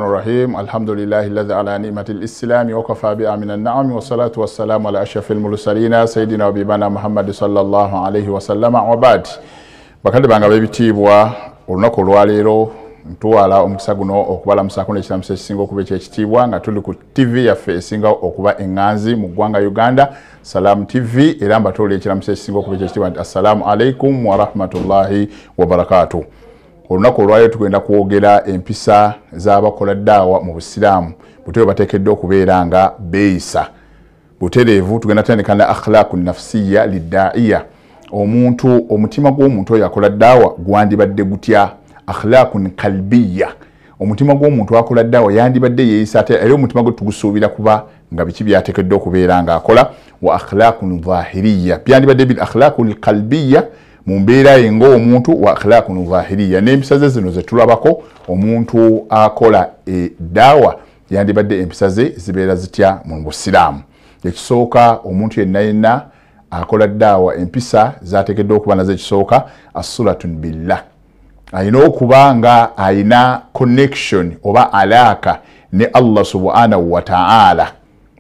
الرحيم الحمد لله الذي على نعمة الإسلام وكفى بها من النعم والصلاة والسلام على أشرف المرسلين سيدنا وبيبانا محمد صلى الله عليه وسلم وبعد bakade banga bebitibwa olunaku lwaleero ntuwala omukisa guno okubala musako n'ekiramusa ekisinga okuba ekyekitiibwa nga tuli ku TV yaffe esinga okuba enganzi mu ggwanga Uganda Salam TV era mbatolera ekiramusa ekisinga okuba ekyekitiibwa nti assalamu alaikum wa rahmatullahi wa barakatuh. Olunaku olwaleero tugenda kwogera empisa z'abakola daawa mu Busiraamu buteewo bateekeddwa okubeera nga beeyisa butereevu. Tugenda tandika na akhlaqu nafsiya liddaiya, omuntu omutima gw'omuntu oyo akola daawa gwandibadde gutya. Akhlaqun kalbiya, omutima gw'omuntu akola daawa yandibadde yeeyisa ate era omutima gwe tugusuubira kuba nga biki byateekeddwa okubeera nga akola. Wa akhlaqun zahiriya, byandibadde bil akhlaqul kalbiya mu mbeera ye ng'omuntu, wa akhlaqun zahiriya n'empisa ze zino ze tulabako omuntu akola daawa yandibadde empisa ze zibeera zitya mu Busiraamu. Ekisooka omuntu yenna akola daawa empisa zateekeddwa okuba nazo. Ekisooka as-sulatun billah, ayina okuba nga ayina connection oba alaka ne Allah subhanahu wa ta'ala.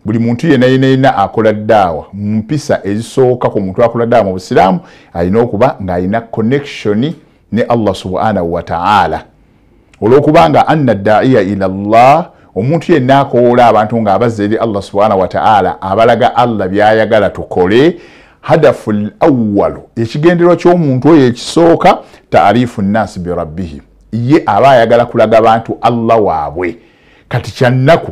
Buli muntu yenna akola daawa mu mpisa ezisooka ku muntu akola daawa mu Busiraamu ayina okuba nga ayina connection ne Allah subhanahu wa ta'ala. Olw'okuba nga anna da'iya ila Allah, omuntu yenna akoola abantu nga abazza eri Allah subhanahu wa ta'ala abalaga Allah byayagala tukole. Hadaful awwalu, ekigenderwa ky'omuntu oyo ekisooka taarifu nnasi bi rabbihi, ye aba ayagala kulaga abantu Allah waabwe. Kati kyannaku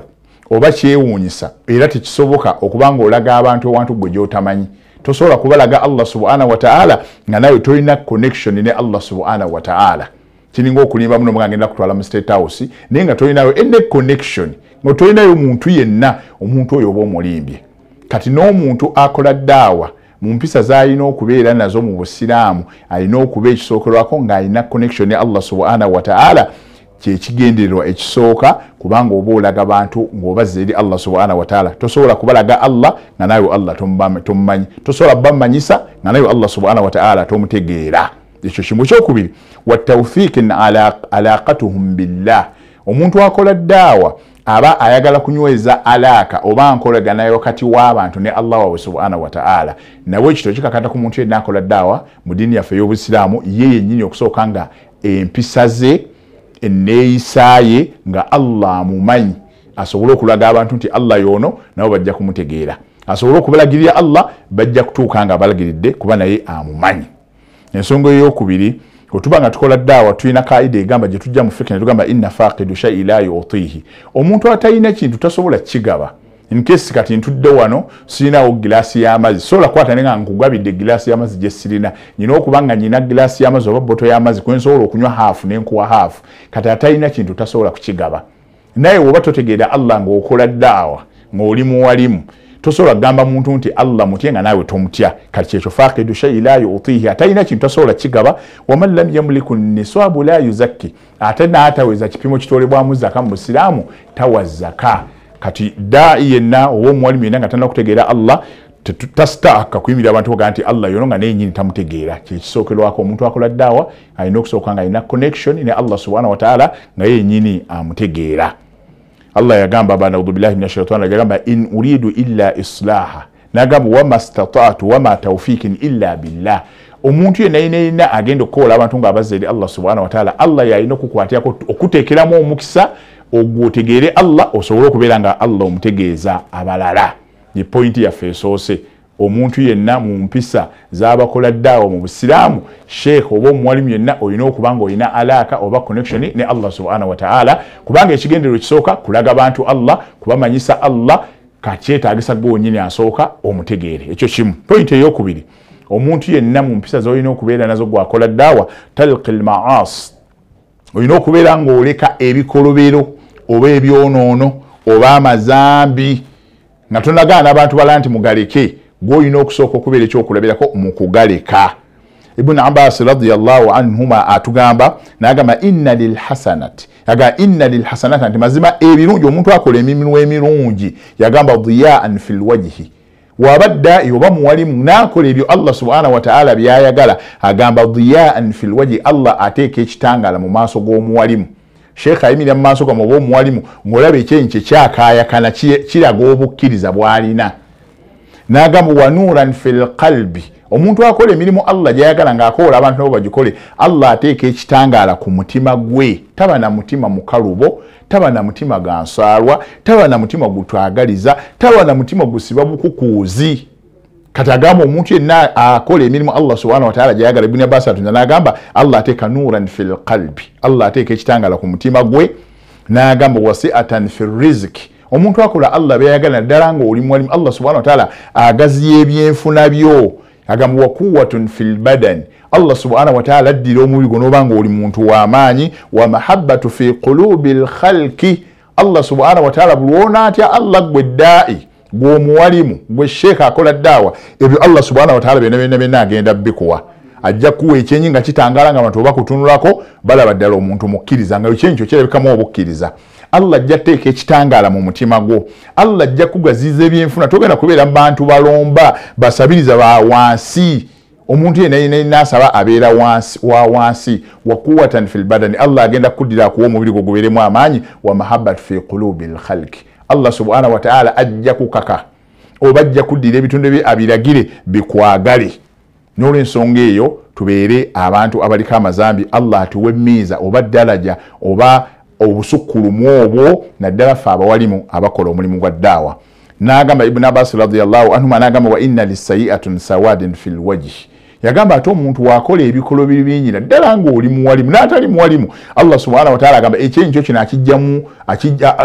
oba kyewuunyisa era tekisoboka okubanga olaga abantu ewantu gwe gy'otamanyi. Tosobola kubalaga Allah subhanahu wa ta'ala nga nawe tolina connection ne Allah subhanahu wa ta'ala. Kiringa okulimba muno mugenda kutwala mu State House naye nga tolinayo ene connection, nga tolinayo muntu yenna, omuntu oyo oba omulimbye. Kati n'omuntu akola daawa mu mpisa z'alina okubeera nazo mu Busiraamu alina okuba ekisookerwako ng'alina connection ne Allah subhanahu wa ta'ala, kyekigendererwa ekisooka, kubanga oba olaga bantu ng'obazza eri Allah subhanahu wa ta'ala. Tosobola kubalaga Allah nga nawe Allah tomumanyi, tosobola bamanyisa nga nawe Allah subhanahu wa ta'ala tomutegeera. Ekyo kimu kyokubiri. Wa tawfiiqin alaqatuhum billah, omuntu akola daawa aba ayagala kunyweza alaka oba nkolagana wakati w'abantu ne Allah wa subhanahu wa ta'ala. Nawe ekito kikakata ku muntu yenna akola daawa mu dini yaffe y'Obusiraamu ye yennyini okusooka nga empisa ze enneeyisaaye nga Allah amumanyi, asobole okulaga abantu nti Allah y'ono nabo bajja kumutegeera. Asobole okubalagirira Allah bajja kutuuka nga abalagiridde kuba naye amumanyi. Ensonga ey'okubiri, otuba nga tukola daawa tulina kaida egamba gye tujja mu fiqh ne tugamba inna faqidu shay'in la yu'tihi, omuntu atalina kintu tasobola kigaba. In case kati ntudde wano sirinawo gilasi y'amazzi, sobola kwata nga nkugabidde gilasi y'amazzi gye sirina, nyina okubanga nyina gilasi y'amazzi oba boto y'amazzi kwe nsobola okunywa half n'enkuwa half. Kati atalina kintu tasobola kukigaba. Naye oba totegeera Allah ng'okola daawa ng'oli muwalimu, tosobola gamba muntu nti Allah mutya nga nawe tomutya. Kati kyekyo faqidu shay'in la yu'tihi, atalina kintu tasobola kigaba. Wa man lam yamliku niswabu la yuzakki, ate n'ataweza kipimo kitolebwamu zaka mu Busiraamu tawa zaka. Kati da'i yenna oba omuwalimu yenna nga tanna kutegeera Allah tasitaaka kuyimirira abantu oga nti Allah yono nga nenyini tamutegeera. Kyekisookerwako omuntu akola daawa alina okusooka nga alina connection ne Allah subhanahu wa ta'ala nga yenyini amutegeera. Allah yagamba bana a'udhu billahi minash shaitani yagamba in uridu illa islaha, nagamba wa mastata'tu wa ma tawfiqin illa billah. Omuntu yenna agenda okukola abantu nga abazza eri Allah subhanahu wa ta'ala, Allah yalina okukwatyako okuteekeramu omukisa ogwotegeere Allah osobola okubeera nga Allah omutegeeza abalala. Ye point yaffe esoose. Omuntu yenna mu mpisa z'abakola daawa mu Busiraamu, sheikh oba omuwalimu yenna olina okuba nga olina alaka oba connection ne Allah subhanahu wa ta'ala, kubanga ekigendererwa ekisooka kulaga bantu Allah, kubamanyisa Allah, kakyetaagisa gwennyini asooka omutegeere. Ekyo kimu. Point ey'okubiri, omuntu yenna mu mpisa z'olina okubeera nazo gwakola daawa talqil ma'as, olina okubeera ng'oleka ebikolobero oba ebyonoono oba amazambi nga tonagaana abantu bala nti mugaleke, gw'olina okusooka okubeera ekyokulabirako mu kugaleka. Ibn Abbas radiyallahu anhuma atugamba n'agamba inna lil hasanati, yaga inna lil hasanati nti mazima ebirungi omuntu akola emirimu emirungi, yagamba dhiya'an fil wajhi, wabadda yoba muwalimu n'akola ebyo Allah subhanahu wa ta'ala byayagala, agamba dhiya'an fil wajhi, Allah ateeka ekitangala mu maaso g'omuwalimu. Sheikh ayimira mu maaso gamu oba omuwalimu ng'olaba ekyenyi kye kyakaayakana kiraga obukkiriza bw'alina. N'agamba wa nuuran fil qalbi, omuntu akola emirimu Allah gy'ayagala ng'akola abantu nabo bagikole, Allah ateeka ekitangaala ku mutima gwe. Taba na mutima mukalubo, taba na mutima gansaalwa, taba na mutima gutwagaliza, taba na mutima gusiba bukukuuzi. Kati agamba omuntu yenna akola emirimu Allah subhanahu wa ta'ala gy'ayagala. Ibn Abbas atunza n'agamba Allah ateeka nuuran fil qalbi, Allah ateeka ekitangaala ku mutima gwe. N'agamba wasi'atan fil rizqi, omuntu akola Allah byayagala ddala ng'oli muwalimu, Allah subhanahu wa ta'ala agaziya ebyenfuna byo. Agamba wa quwwatun fil badan, Allah subhanahu wa ta'ala addira omubiri gwo n'oba ng'oli muntu w'amaanyi. Wa mahabbatu fi qulubil khalqi, Allah subhanahu wa ta'ala bulwona atya Allah gwe ddaa'i, gwe omuwalimu, gwe sheekh akola ddaawa, ebyo Allah subhanahu wa ta'ala byonna agenda bikuwa. Ajja kuwa ekyenyi nga kitangala nga abantu bakutunulako balaba ddala omuntu mukkiriza, nga ekyenyi kyo kirabikamu obukkiriza. Allah ajja teeka ekitangaala mu mutima gwo. Allah ajja kugaziza ebyenfuna, togenda kubeera mu bantu balomba basabiriza ba wansi. Omuntu yenna n'asaba abeera wansi. Wa quwwatan fil badani, Allah agenda kuddira kuwa omubiri gwo gubeeremu amaanyi. Wa mahabbatu fi qulubil khalqi, Allah subhanahu wa ta'ala ajja kukaka oba ajja kuddira ebitundu bye abiragire bikwagale. N'olw'ensonga eyo tubeere abantu abaliko amazambi, Allah atuwe emmiiza oba ddalaja oba obusukkulumu obwo, naddala ffe abawalimu abakola omulimu gwa ddaawa. N'agamba Ibn Abbas radiyallahu anhuma, n'agamba wa inna lissayi'atun sawadin fil wajhi, yagamba ate omuntu wakola ebikolo bingi naddala ng'oli muwalimu n'atali muwalimu, Allah subhanahu wa ta'ala agamba ekyenyi kyo kino akijjamu,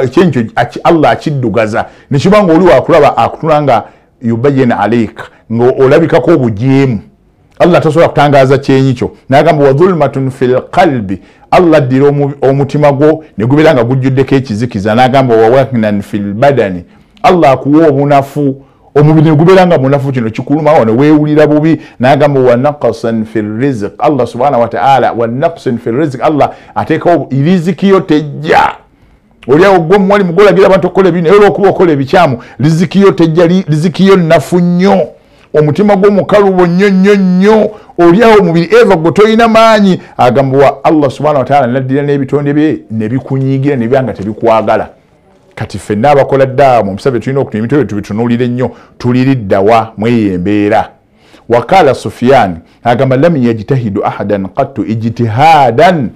ekyenyi kyo Allah akiddugaza ne kiba ng'oli wakulaba akutula nga yubayyina alayka, ng'olabikako obujeemu. Allah tasobola kutangaza kyenyi kyo. N'agamba wa dhulmatun fil qalbi, Allah addira omutima gwo ne gubeera nga gujjuddeko ekizikiza. N'agamba wa wahnan fil badani, Allah akuwa obunafu, omubiri ne gubeera nga munafu, kino kikuluma wano weewulira bubi. N'agamba wa naqsan fil rizq, Allah subhanahu wa ta'ala wa naqsan fil rizq, Allah ateekawo riziki yo tejja. Oliawo gwe muwalimu gwolagira abantu okukola ebi naye olw'okuba okola ebikyamu, riziki yo tejja, riziki yo nnafu nnyo. Omutima gwo mukalubo nnyo, oliawo omubiri eva gwe toyina maanyi. Agamba wa Allah subhanahu wa ta'ala naddira n'ebitonde bye ne bikunyiigira ne byanga tebikwagala. Kati ffenna abakola ddaawa mu mpisa tulina okutima emitwe tubitunuulire nnyo, tuliriddawa mw'eyo embeera. Wakala Sufyan agamba lam yajtahidu ahadan qattu ijtihadan,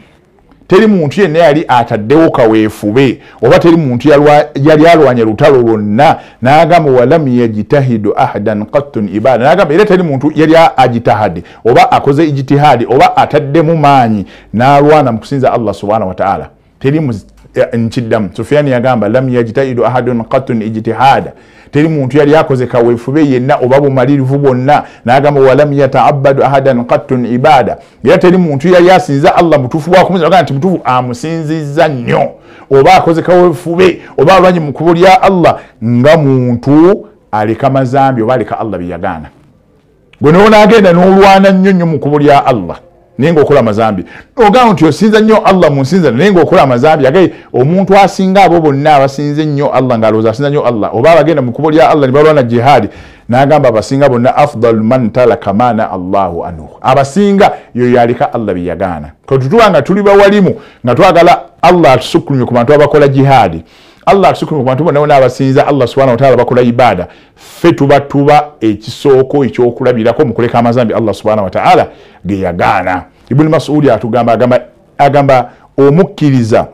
teri muntu yenna yali ataddewo kaweefube oba teri muntu yali alwanya lutalo lwonna. N'agamba walam yajtahidu ahadan qattun ibada, n'agamba era teri muntu yali ajitahadi oba akoze ijtihadi oba ataddemu maanyi n'alwana mu kusinza Allah subhanahu wa ta'ala, teri nkiddamu. Sufyani yagamba lam yajtahidu ahadun qattun ijtihada, teri muntu yali akoze kaweefube yenna oba bumalirivu bwonna. N'agamba walam yata'abbadu ahadan qattun ibada, era teri muntu yali asinza Allah mutuufu bwakumunza agamba nti mutuufu amusinzizza nnyo oba akoze kaweefube oba alwanye mu kkubo lya Allah nga muntu aleka mazambi oba aleka Allah bye yagaana. Gwe n'onaagenda n'olwana nnyo mu kkubo lya Allah naye ng'okola amazambi, ogamba nti osinza nnyo Allah mu nsinza naye ng'okola amazambi. Agaye omuntu asinga abo bonna abasinze nnyo Allah ng'alowooza asinza nnyo Allah oba abagenda mu kkubo lya Allah ne balwana jihadi, n'agamba abasinga bonna afdalu man talaka maana Allahu anhu, abasinga yo yalika Allah bye yagaana. Tutuba nga tuli bawalimu nga twagala Allah atusukkulumye ku bantu abakola jihadi, Allah atusukkulumye ku bantu bonna abasinza Allah subhanahu wa ta'ala bakola ibada, ffe tuba ekisooko ekyokulabirako mu kuleka amazambi Allah subhanahu wa ta'ala ge yagaana. Ibn Mas'ud agamba omukkiriza,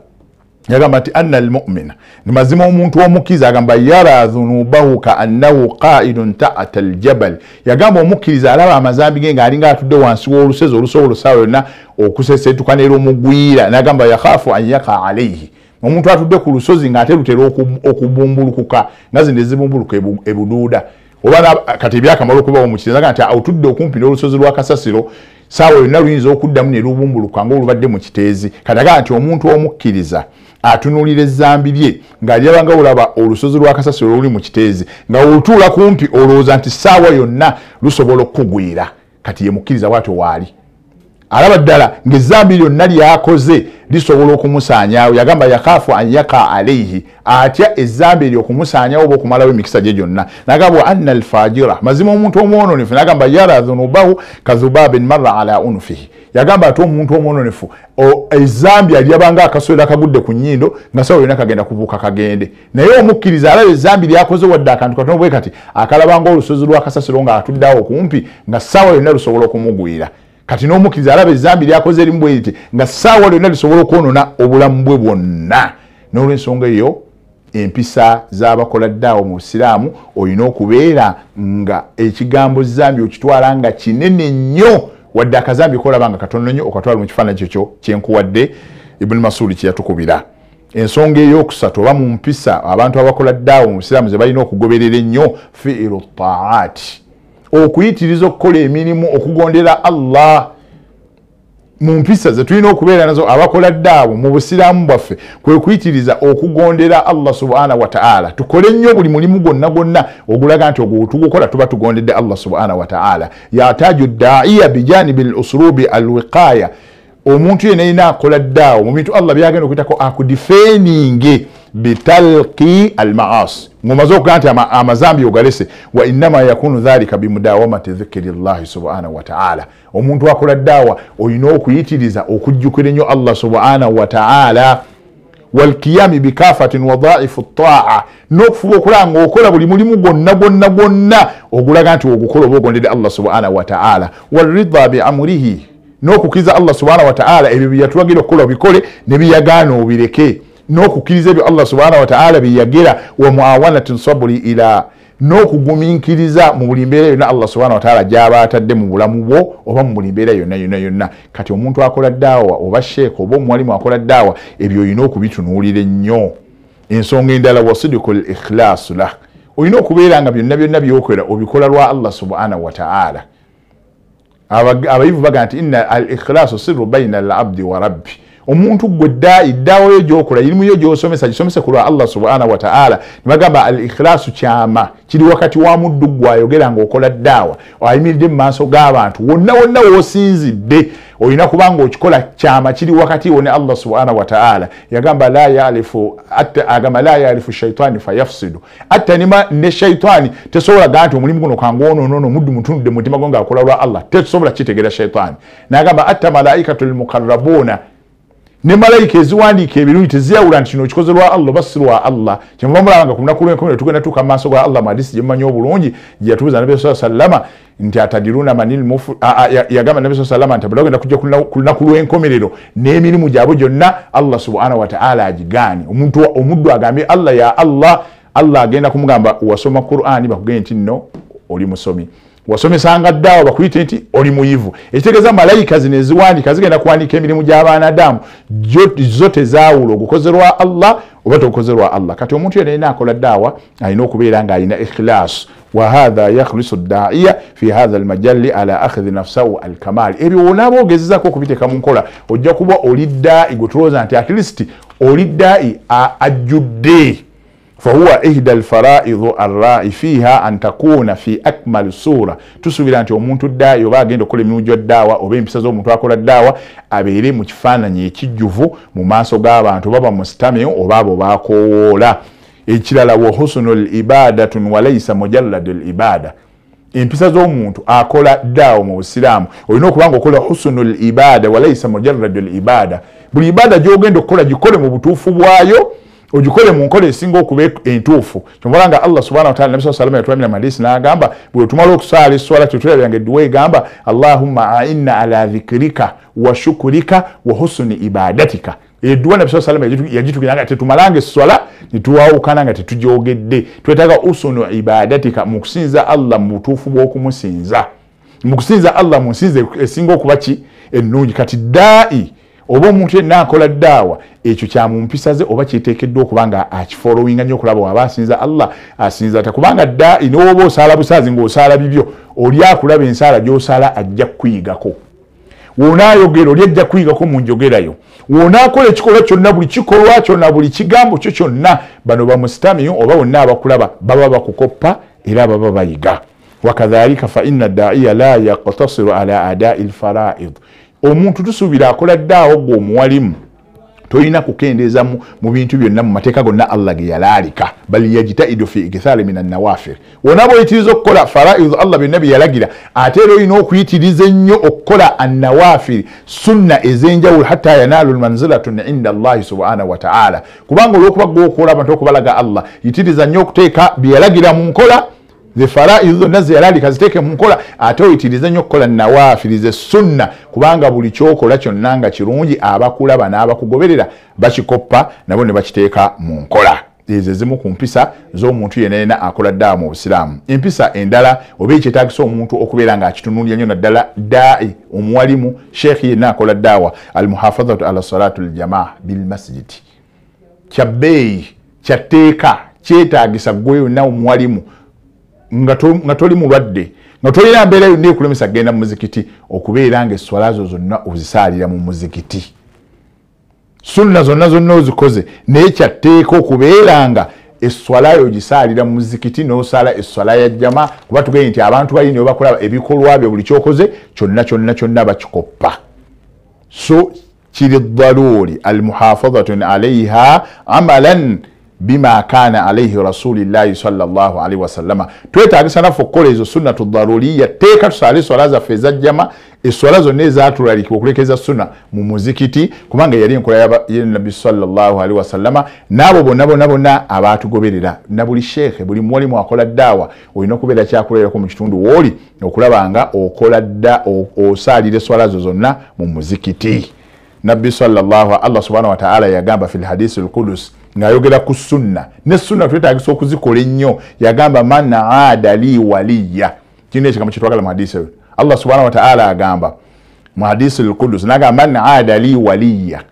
yagamba ati anna almu'mina, ni mazima omuntu omukkiriza agamba yara dhunubahu ka annahu qa'idun ta'ata aljabal, yagamba omukkiriza alaba amazambi ge ng'alinga atudde wansi w'olusozi olusobolosaawo yonna okuseseetuka neera omugwira. N'agamba yakhafu an yaqa alayhi, omuntu atudde ku lusozi ng'ate lutera okubumbulukuka nga zino ezibumbuluka ebuduuda oba kati ebyakamala okubawo mu kiteezi nti otudde okumpi n'olusozi lwa Kasasiro saawa yonna luyinza okuddamu ne lubumbuluka ng'olubadde mu kiteezi. Kati agamba nti omuntu omukkiriza atunuulira ezzambi lye ng'alyaba nga olaba olusozi lwa Kasasiro oluli mu kiteezi nga olutuula kumpi olowooza nti saawa yonna lusobola okukugwira. Kati ye mukkiriza bw'atyo waali alaba ddala ng'ezzambi lyonna lyakoze lisobola okumusaanyaawo. Yagamba yakaafu an yaka alayhi, atya ezzambi eryo okumusaanyaawo oba okumalawo emikisa gye gyonna. N'agamba wa anna alfajira, mazima omuntu omwononefu, n'agamba yara dhunubahu kadhubabin marra ala unufihi. Yagamba ate omuntu omwononefu ezzambi alyabanga akaswera kagudde ku nnyindo nga sawa yonna kagenda kubuuka kagende, naye omukkiriza alaba ezzambi lyakoze wadde akantu katono bwe kati akalabanga olusozi lwa kasasiro nga atuddeawo okumpi nga sawa yonna lusobola okumugwira. Kati n'omukkiriza alaba ezzambi lyakoze erimu bwe liti nga sawa lyonna lisobola okwonona obulamu bwe bwonna. N'olw'ensonga eyo empisa z'abakola ddaawo mu Busiraamu olina okubeera nga ekigambo zambi okitwala nga kinene nnyo, wadde akazambi kolabanga katono nnyo okatwala mu kifaananyi kyekyo kyenkuwadde Ibn Masudi kye yatukubira. Ensonga ey'okusatu oba mu mpisa abantu abakola ddaawo mu Busiraamu ze balina okugoberera ennyo fi'lu taati, okuyitiriza okukola emirimu okugondera Allah. Mu mpisa ze tulina okubeera nazo abakola ddaawo mu Busiraamu bwaffe kwe kuyitiriza okugondera Allah subhanahu wa ta'ala. Tukole nnyo buli mulimu gwonna ogulaga nti ogwo tugukola tuba tugondedde Allah subhanahu wa ta'ala. Yataaju dda'iya bijanibi al-uslubi al-wiqaya, omuntu yenna akola ddaawo mu bintu Allah byagenda okuyitako akudifeninge bitalqi al-ma'asi, ngomaze okugaa nti amazambi ogalese. Wa innama yakunu dhalika bimudawamati dhikri llahi subhanahu wa ta'ala. Omuntu akola ddaawa olina okuyitiriza okujjukira ennyo Allah subhanahu wa ta'ala. Walqiyami bikafatin wadhaifu tta'a, n'okufuba okulanga okola buli mulimu gwonna ogulaga nti ogukola oba ogondedde Allah subhanahu wa ta'ala. Walridha bi amrihi, n'okukkiriza Allah subhanahu wa ta'ala ebyo bye yatulagira okukola obikole ne biyagaana obireke, n'okukkiriza ebyo Allah subhanahu wa ta'ala bye yagira. Wa muawanatin sabri ila, n'okugumiikiriza mu buli mbeera yonna Allah subhanahu wa ta'ala gy'aba atadde mu bulamu bwo oba mu buli mbeera yonna. Kati omuntu akola ddaawa oba sheekh oba omuwalimu akola ddaawa, ebyo olina okubitunuulira ennyo. Ensonga endala wasidikul ikhlaasu lah, olina okubeera nga byonna byokola obikola lwa Allah subhanahu wa ta'ala. Abayivu baga nti inna al ikhlaasu sirru bayna al abdi wa rabbi. Omuntu gwe ddaawa yo gyokola irimu yo gyosomesa gisomese ku lwa Allah subhanahu wa ta'ala. Nibagamba al ikhlaasu kyama kiri wakati wa muddu gwe ayogera ng'okola ddaawa ayimiridde mu maaso g'abantu wonna w'osinzidde, olina kubanga okikola kyama kiri wakati wo ne Allah subhanahu wa ta'ala. Yagamba la ya'rifu shaitani fayafsidu, atta ne shaitani tesobola gaa nti omulimu guno kangwonono muddu mutunudde mu mutima gwo ng'akola lwa Allah, tesobola kitegeera shaitani. N'agamba atta malaikatul muqarrabuna, ne malayika eziwandiika ebirungi teziyawula nti kino okikoze lwa Allah oba si lwa Allah. Kyemuva mulabanga ku lunaku lw'enkomerero tugenda tuuka mu maaso ga Allah mu hadisi gye mumanyi obulungi gye yatubuuza Nabi sallallahu alayhi wa sallam nti atadiruna manil mufu, yagamba Nabi sallallahu alayhi wa sallam nti abagenda kujja ku lunaku lw'enkomerero n'emirimu gyabwe gyonna Allah subhanahu wa ta'ala agigaani. Omuddu agambye Allah ya Allah, Allah agenda kumugamba wasoma Qur'ani bakugende nti nno oli musomi, wasomesanga ddaawa bakuyite nti oli muyivu. Ekitegeeza malayika zino eziwandiika zigenda kuwandiika emirimu gy'abaana Adamu zo tezaawula ogukozerwa Allah oba togukozerwa Allah. Kati omuntu yenna akola ddaawa alina okubeera ng'alina ikhilaas. Wa hadha yakhlisu dda'iya fi hadha almajalli ala akhidhi nafsahu alkamal. Ebyo wonaba ogezezako okubiteeka mu nkola ojja kuba oli ddaa'i gwe tulowooza nti at least oli ddaa'i ajjudde. فهو إحدى الفرائض الراء فيها أن تكون في أكمل صورة. تسويل أنت ومنتو الداء وبا جند كل منو جو الدعوة وبين بسزو منتو أكل الدعوة أبيري مجفانا يتجفو مماسو غابا أنتو بابا مستمع وبابا باكولا. إجلال وحسن الإبادة وليس مجلد الإبادة. Empisa z'omuntu akola ddaawa mu Busiraamu olina okubanga okola husnul ibada walaysa mujarradul ibada. Buli ibada gy'ogenda okukola gikole mu butuufu bwayo, ogikole mu nkola esinga okuba entuufu. Kyomulanga Allah subhanahu wa ta'ala Nabi sallallahu alayhi wa sallam hadisi n'agamba bwe tumala okusala eswala tetulabanga edduwa egamba Allahumma a'inna ala dhikrika wa shukrika wa husni ibadatika. Edduwa Nabi sallallahu alayhi wa sallam yagitukiranga tetumalanga eswala nituwawukana nga tetujogedde. Twetaaga husnu ibadatika mu kusinza Allah mu butuufu bw'okumusinza. Mu kusinza Allah mu nsinza esinga okuba ki ennungi. Kati ddaa'i oba omuntu yenna akola ddaawa ekyo kya mu mpisa ze oba kiteekeddwa okubanga akifolowinga nnyo okulaba waba asinza Allah asinza ata. Kubanga ddaa'i n'oba osaala busaazi ng'osaala bibyo oli akulaba ensaala gy'osaala ajja kuyigako. Wonaayogera oli ajja kuyigako mu njogerayo. Wonaakola ekikolwa kyonna buli kikolwa kyonna buli kigambo kyo kyonna bano bamusitamiyo oba bonna abakulaba baba bakukoppa era baba bayiga. Wakadhalika fa inna dda'iya la yaqtasiru ala ada'i al-fara'id. omuntu tusuubira akola ddaawo gwe omuwalimu toyina kukendeeza mu bintu byonna mu mateeka gonna Allah ge yalaalika bal yajtaidu fi ikthari min an-nawafil wona bw'oyitiriza okukola faraidu Allah byonna bye yalagira ate era olina okuyitiriza ennyo okukola annawafil sunna ez'enjawulo hatta yanaalu lmanzilatun inda Allahi subhanahu wa ta'ala kubanga olw'okuba gw'okola abantu okubalaga Allah yitiriza nnyo okuteeka bye yalagira mu nkola ze faraidu zonna ze yalaalika ziteeke mu nkola ate oyitiriza nnyo okukola nawafili ze sunna kubanga buli kyokola kyonna nga kirungi abakulaba n'abakugoberera bakikoppa nabo ne bakiteeka mu nkola ezo ezimu ku mpisa z'omuntu yenna akola ddaawa mu busiraamu empisa endala oba ekyetaagisa omuntu okubeera ng'akitunuulira nnyo naddala daai omuwalimu sheekhi yenna akola ddaawa almuhafadhatu ala salatu aljamaa bilmasjidi kyabbeeyi kyatteeka kyetaagisa gwe yonna omuwalimu nga toli mulwadde nga tolina mbeera yonna ekulemesa kgenda mu muzikiti okubeera nga esswala zo zonna ozisaalira mu muzikiti sunna zonna ozikoze naye kyatteeka okubeera nga esswala yo gisaalira mu muzikiti n'osala esswala ya jama kuba tugende nti abantu balina bwe bakola ebikolwa byo buli kyokoze kyonna bakikoppa so kiri ddaruuri almuhafadhatun alaiha amalan bima kana alayhi rasulillahi sallallahu alaihi wasallama twetaagisa naffe okukola ezo sunnatu dharuriya teeka tusaale swala zaffe ezajjama esswala zonna ezatulalikibwa okulekeza sunna mu muzikiti kubanga yali enkola ya nabbi sallallahu alaihi wasallama n'abo bonna abaatugoberera na buli sheekhe buli muwalimu akola ddaawa olina okubeera kyakolerako mu kitundu wooli okulaba nga osaalira esswala zo zonna mu muzikiti nabbi sallallahu Allah subhanahu wa ta'ala yagamba fil hadisi al-qudus ngayogera ku sunna ne sunna twetaagisa okuzikola ennyo yagamba man aada li waliya kino ekyo kitwagala mu hadisi Allah subhanahu wa ta'ala agamba mu hadisi al-qudus nagamba man aada li waliya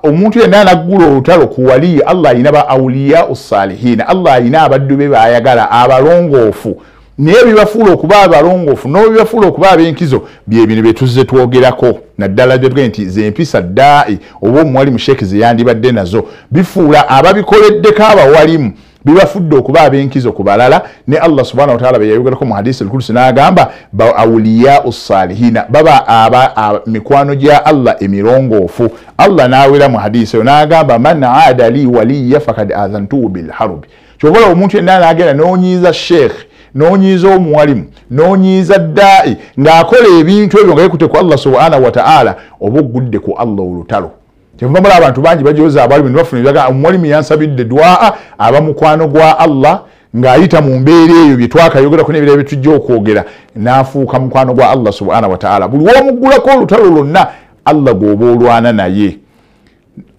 omuntu yenna anaggula olutalo ku waliya Allah ayina ba awliya us-salihin Allah ayina abaddu be bayagala abalongoofu naye bibafuula okuba abalongoofu n'obibafuula okuba ab'enkizo bye bino bye tuzze twogerako naddala bye nti zempisa daai oba omuwalimu sheekhi ze yandibadde nazo bifuula ababikoleddeko abawalimu bibafudde okuba ab'enkizo ku balala ne Allah subhanahu wa ta'ala bye yayogerako mu hadisi al-Qudsi n'agamba ba awliya us-salihina baba mikwano gya Allah emirongoofu Allah n'awera mu hadisi n'agamba man aada li waliya fakad adhantuhu bil harbi kyobola omuntu yenna n'agenda n'onyiiza sheekhi n'onyiiza omuwalimu n'onyiiza daai ng'akola ebintu ebyo nga yekute ku Allah subhanahu wa ta'ala oba ogudde ku Allah olutalo kyenva mula abantu bangi bajooza abalimu ne bafuna ebyaga omuwalimu yansabidde dwaa aba mukwano gwa Allah ng'ayita mu mbeera eyo bye twakayogerako n'ebirala bye tujja okwogera n'afuuka mukwano gwa Allah subhanahu wa ta'ala buli w'omuggulako olutalo lwonna Allah gw'oba olwana naye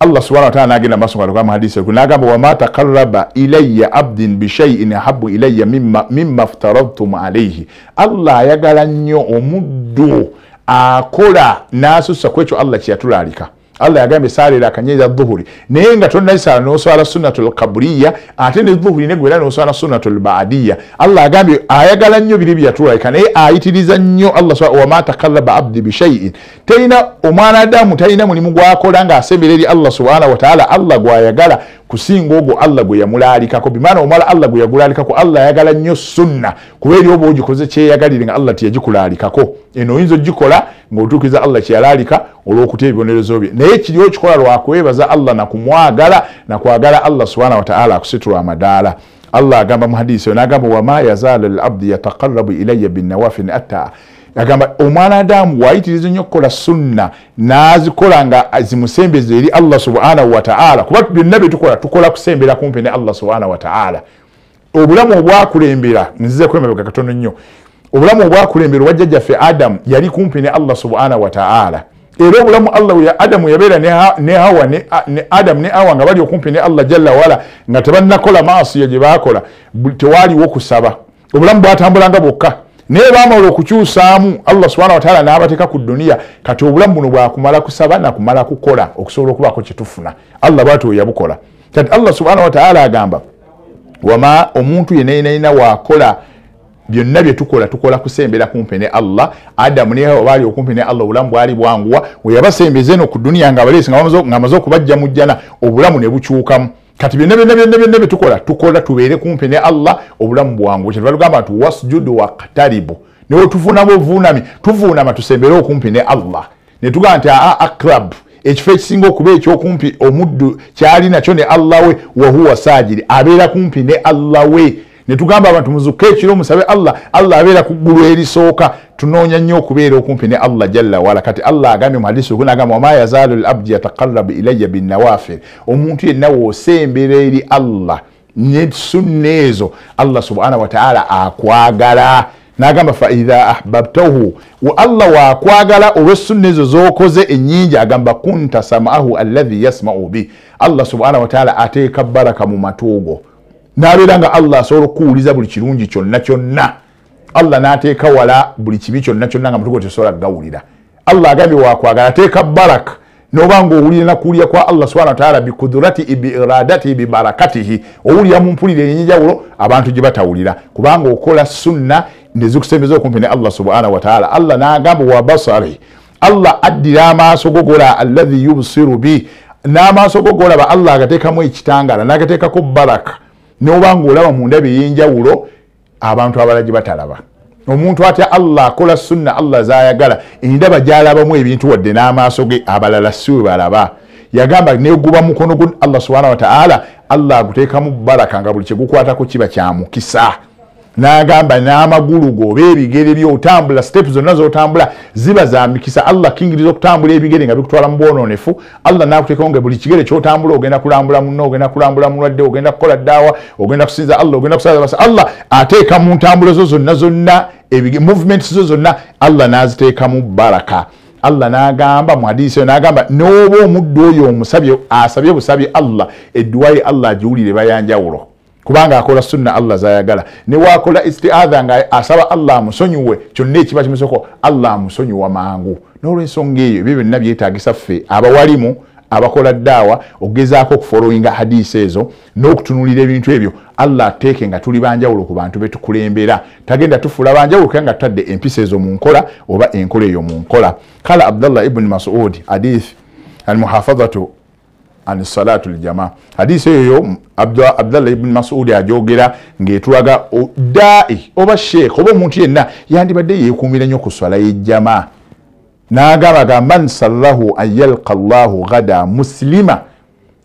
Allah subhanahu wa ta'ala nagenda masonga kama hadisi kunagamba wa ma taqarraba ilayya abdin bi shay'in habbu ilayya mimma aftaradtum alayhi Allah ayagala nnyo omuddu akola nasussa kwekyo Allah kyatulalika Allah yagambe salira akanyeza dhuhuri naye nga tonnayisala n'oswala sunnatul qabliya ate ne dhuhuri ne gwera n'oswala sunnatul ba'diya Allah yagambe ayagala nnyo biri byatulalika naye ayitiriza nnyo Allah subhanahu wa ma taqarraba abdi bi shay'in tayina omwana adamu tayina mulimu gwakola nga asembera eri Allah subhanahu wa ta'ala Allah gwayagala kusinga ogwo Allah gwe yamulalikako bimaana omala Allah gwe yagulalikako Allah yagala nnyo sunna kuba eri oba ogikoze kyeyagalire nga Allah teyagikulalikako eno oyinza ogikola ng'otuukiza Allah kyeyalalika olw'okutya ebibonerezo bye naye kiriwo ekikola lwakwebaza Allah nakumwagala nakwagala Allah subhanahu wa ta'ala akusitula amadaala Allah agamba mu hadisi n'agamba wa ma yazalu al-abdu yataqarrabu ilayya bin nawafil atta agamba omwana adamu wayitiriza nnyo okukola sunna n'azikola nga zimusembeza eri Allah subhanahu wa ta'ala kuba byonna bye tukola kusembera kumpi ne Allah subhanahu wa ta'ala obulamu obwakulembera nzize kwemabega katono nnyo obulamu obwakulembera wajjajjaffe Adamu yali kumpi ne Allah subhanahu wa ta'ala era obulamu Allah ya Adamu yabeera ne Hawa ne Adamu ne Hawa nga bali okumpi ne Allah jalla wala nga tebannakola maasiya gye baakola tewaaliwo kusaba obulamu bwatambulanga bwokka naye baamala okukyusaamu Allah subhanahu wa ta'ala n'abateeka ku duniya kati obulamu buno bwakumala kusaba nakumala kukola okusobola okubaako kyetufuna Allah bwatyo yabukola kati Allah subhanahu wa ta'ala agamba wama omuntu yenayina waakola byonna bye tukola kusembera kumpi ne Allah Adamu ne Hawa bali okumpi ne Allah obulamu bwali bwanguwa we yabasembeza eno ku duniya nga balesi nga amaze okubajja mu jjana obulamu ne bukyukamu kati byonna bye tukola tubeere kumpi ne Allah obulamu bwangu kye balugamba nti wasjudu waqtaribu ne tufuna buvunami tuvuunama tusembere okumpi ne Allah ne tugamba nti akrab ekifo ekisinga okuba ekyokumpi omuddu kyali nakyo ne Allah we wa huwa sajid abeera kumpi ne Allah we ne tugamba abantu muzukke ekiro musabe Allah abeera ku ggulu erisooka tunoonya nnyo okubeera okumpi ne Allah jalla wala kati Allah agambye mu hadisi okuna agamba wama yazalu al-abdu yataqarrabu ilayya bin nawafil omuntu yenna wosembera eri Allah ne sunna ezo Allah subhanahu wa ta'ala akwagala nagamba fa idha ahbabtahu wa Allah wa kwagala olw'essunna ezo z'okoze ennyingi agamba kunta sam'ahu alladhi yasma'u bi Allah subhanahu wa ta'ala ateeka baraka mu matuugo n'abeera nga Allah asobola okuwuliza buli kirungi kyonna kyonna Allah n'ateeka wala buli kibi kyonna kyonna nga matuugo tesobola kugawulira Allah agambye wa kwagala ateeka baraka noba ng'owulira nakuwulira kwa Allah subhanahu wa ta'ala bikudrati bi iradati bi barakatihi owulira mu mpulire enjawulo abantu gye batawulira kubanga okola sunna nezikusembeza okumpi ne Allah subhanahu wa ta'ala Allah n'agamba wa basari Allah addira amaaso gogola alladhi yubsiru bi n'amaaso gogola ba Allah agateekamu ekitangala n'agateekako baraka noba ng'olaba mu ndaba ey'enjawulo abantu abalala gye batalaba omuntu atya Allah akola sunna Allah zayagala endaba gyalabamu ebintu wadde n'amaaso ge abalala siwe balaba yagamba neguba mukono gwa Allah subhanahu wa ta'ala Allah aguteekamu baraka nga buli kyegukwatako kiba kya mukisa n'agamba n'amagulu go oba ebigere by'otambula steps zonna z'otambula ziba za mikisa Allah kingiriza okutambula ebigere nga bikutwala mu bwononefu Allah n'akuteekawo nga buli kigere ky'otambula ogenda kulambula munno ogenda kulambula mulwadde ogenda kukola ddaawa ogenda kusinza Allah ogenda kusala basa Allah ateeka mu ntambula zo zonna movements zo zonna Allah n'aziteekamu baraka Allah n'agamba mu hadisi n'agamba n'oba omuddu oyo omusabye asabye busabye Allah edduwayi Allah agiwulire bayanjawulo kubanga akola sunna Allah zayagala ne wakola isti'adha nga asaba Allah amusonyiwe kyonna ekiba kimusoko Allah amusonyiwa mangu n'olw'ensonga eyo ebyo byonna byetaagisa ffe abawalimu abakola ddaawa ogezaako okufolowinga hadisi ezo n'okutunulira ebintu ebyo Allah ateeke nga tuli banjawulo ku bantu betukulembera tagenda tufuula banjawulo kubanga tadde empisa ezo mu nkola oba enkola eyo mu nkola kala Abdullah ibn Mas'ud hadith al-muhafazatu an salatu al-jamaa hadisi eyo Abdullah ibn Mas'ud ajogera ng'etulaga dai oba sheikh oba omuntu yenna yandibadde yeekuumira nnyo ku swala y'ejjamaa n'agamba man sallahu an yalqa Allahu gada muslima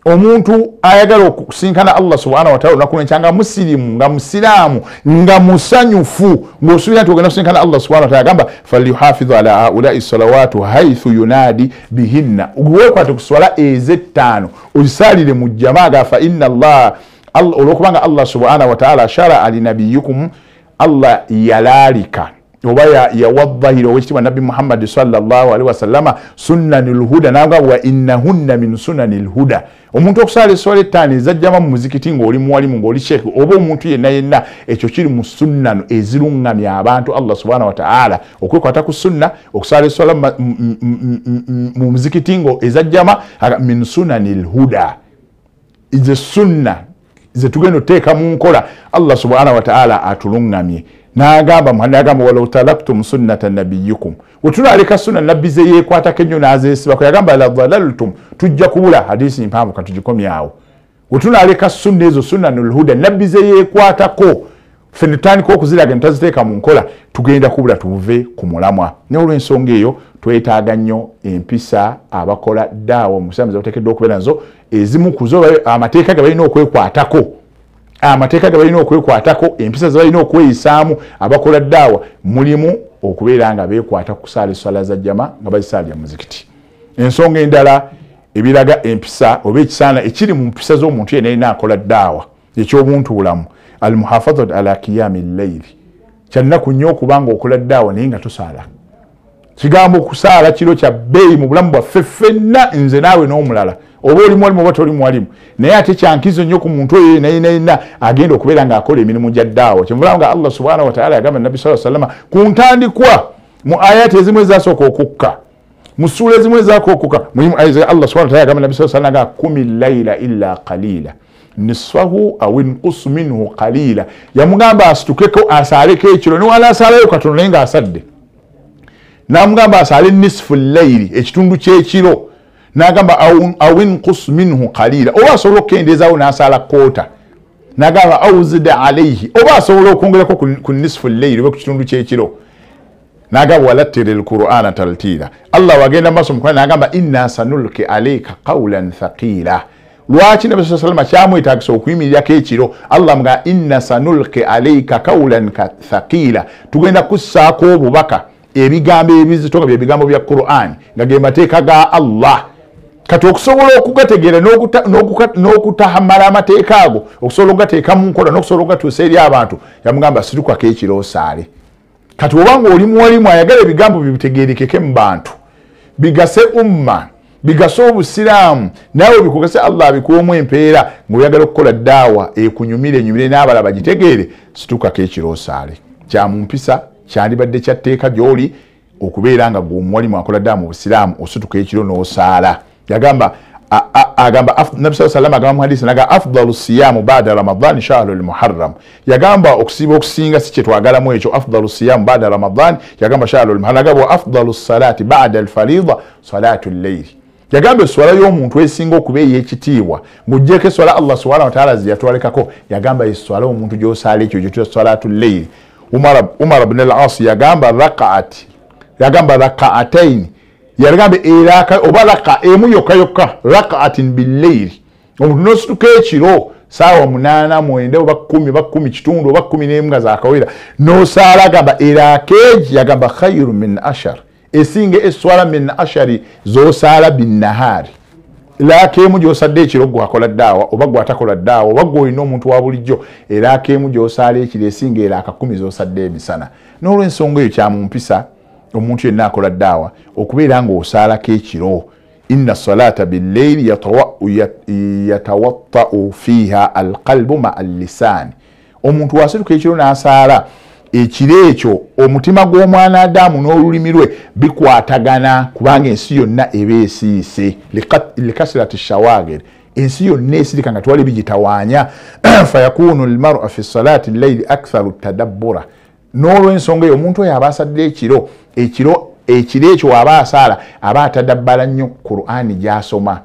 omuntu ayagala okusinkana Allah subhanahu wa ta'ala olunaku lw'enkya musilimu nga musiraamu nga musanyufu ng'osuubira nti ogenda kusinkana Allah subhanahu wa ta'ala agamba falyuhafidhu ala haulai salawatu haithu yunadi bihinna weekwate ku swala ez'ettaano ozisaalire mu jamaa ga fa inna Allah olwokubanga Allah subhanahu wa ta'ala shara linabiyyikum Allah yalalika oba yawadhahira owekitiibwa nabbi Muhammad sallallahu alaihi wasallama sunnanil huda nanga wa innahunna min sunanil huda omuntu okusala eswala ettaano ezajjama mu muzikiti ng'oli muwalimu ng'oli sheekh oba omuntu yenna ekyo kiri mu sunnano ezirungamya abantu Allah subhanahu wa ta'ala okwekwata ku sunna okusala eswala mu muzikiti ngo ezajjama min sunanil huda ize sunna ze tugenda oteeka mu nkola Allah subhanahu wa ta'ala atulungamye n'agamba muhanda agamba walaw talaktum sunnata nabiyyikum wetunaaleka sunna nabbi ze yeekwatako ennyo n'azeesibako yagamba la dhalaltum tujja kubula hadisi mpanvu katugikomyawo wetunaaleka sunna ezo sunnanul huda nabbi ze yeekwatako ffe ne tutandika okuziraga ne taziteeka mu nkola tugenda kubula tuve ku mulamwa n'olw'ensonga eyo twetaaga nnyo empisa abakola ddaawa omusiramu ze bateekeddwa okubeera nazo ezimu ku zo amateeka ge balina okwekwatako amateeka ge balina okwekwatako empisa ze balina okweyisaamu abakola ddaawa mulimu okubeera nga beekwata ku kusaala esswala za jjama nga bazisaalira muzikiti ensonga endala ebiraga empisa oba ekisaana ekiri mu mpisa z'omuntu yenna alina akola ddaawa eky'obuntu bulamu almuhafazatu ala qiyami llayli kyannaku nnyo okubanga okola ddaawa naye nga tosaala kigambo okusaala kiro kya bbeeyi mu bulamu bwaffe ffenna nze naawe n'omulala oba oli mwalimu oba toli mwalimu naye ate kyankizo nnyo ku muntu oyo yenna agenda okubeera ng'akola emirimu gya ddaawa kyenvulamu nga Allah subhanahu wa ta'ala yagamba nabbi sallallahu alayhi wa sallam ku ntandikwa mu ayati ezimu ezasooka okukka mu ssuula ezimu ezasooka okukka mulimu Allah subhanahu wa ta'ala yagamba nabbi sallallahu alayhi wa sallam qumi layla illa qalila nisfahu aw inqus minhu qalila yamugamba asitukeko asaaleko ekiro niwala asaalayo katono naye ng'asadde n'amugamba asaale nisfu layli ekitundu ky'ekiro n'agamba aw inqus minhu qalila oba asobola okukendeezaawo n'asaala koota n'agamba aw zid alayhi oba asobola okwongerako ku nisfu layli oba ku kitundu ky'ekiro nagamba walattiril qur'ana taltila Allah wagenda maso mukwana nagamba inna sanulki alayka qawlan thaqila lwaki nabi sallallahu alayhi wasallam kyamwetagisa okuyimirirako ekiro Allah mga inna sanulki alayka qawlan thaqila tugenda kussaako obubaka ebigambo ebizitoka bye bigambo bya Qur'an nga ge mateeka ga Allah kati okusobola okugategeera n'okutahamala amateeka ago okusobola okugateeka mu nkola n'okusobola okugatuusa eri abantu yamugamba situkwako ekiro osaale kati obanga oli muwalimu ayagala ebigambo bibitegeerekeke mu bantu bigase umma bigase obusiraamu naawe bikugase Allah abikuwemu empeera ng'oyagala okukola ddaawa ekunyumire n'abalala bagitegeere situkwako ekiro osaale kyamumpisa kyandibadde kyatteeka gy'oli okubeera nga gw'omuwalimu akola ddaawa mu busiraamu osituka ekiro n'osaala yagamba agamba nabi sallallahu alayhi wasallam agamba mu hadisi naga afdalu siyamu ba'da ramadan shahrul muharram yagamba okusiba okusinga si kyetwagalamu ekyo afdalu siyamu ba'da ramadan yagamba shahrul muharram agamba afdalu salati ba'da al fariida salatu al-layl yagamba eswala y'omuntu esinga okuba ey'ekitiibwa ng'oggyeko eswala Allah subhanahu wa ta'ala ziyatwalekako yagamba eswala omuntu gy'osaala ekyo gye tuyita salatu al-layl Umar ibn al-As yagamba raka'atayn yagamba eraka oba raka emu yokka raka'atin bil-layl omuntu n'osituka ekiro saawa 8 9 oba 10 oba 10 kitundu oba 11 zaakawera n'osaala gamba eraka egi yagamba khayru min ashar esinga eswala min ashari z'osaala binnahari eraka emu gy'osadde ekiro gwakola ddaawa oba gwatakola ddaawa oba gw'olina omuntu wa bulijjo eraka emu gy'osaala ekiro esinga eraka 10 z'osadde emisana n'olw'ensonga eyo kyamumpisa omuntu yenna akola ddaawa okubeera ng'osaalako ekiro inna salata bil-layli yatawatta'u fiha alqalbu ma'a al-lisan omuntu wasituka ekiro n'asaala ekiro ekyo omutima gw'omwana Adamu n'olulimi lwe bikwatagana kubanga ensi yonna eba esiise likasirati shawagir ensi yonna esirika nga twali bigitawaanya fayakunu al-mar'u fi salati al-layli aktharu tadabbura n'olw'ensonga eyo omuntu oyo aba asadde ekiro ekyo aba asaala aba atadabbala nnyo Qur'ani gy'asoma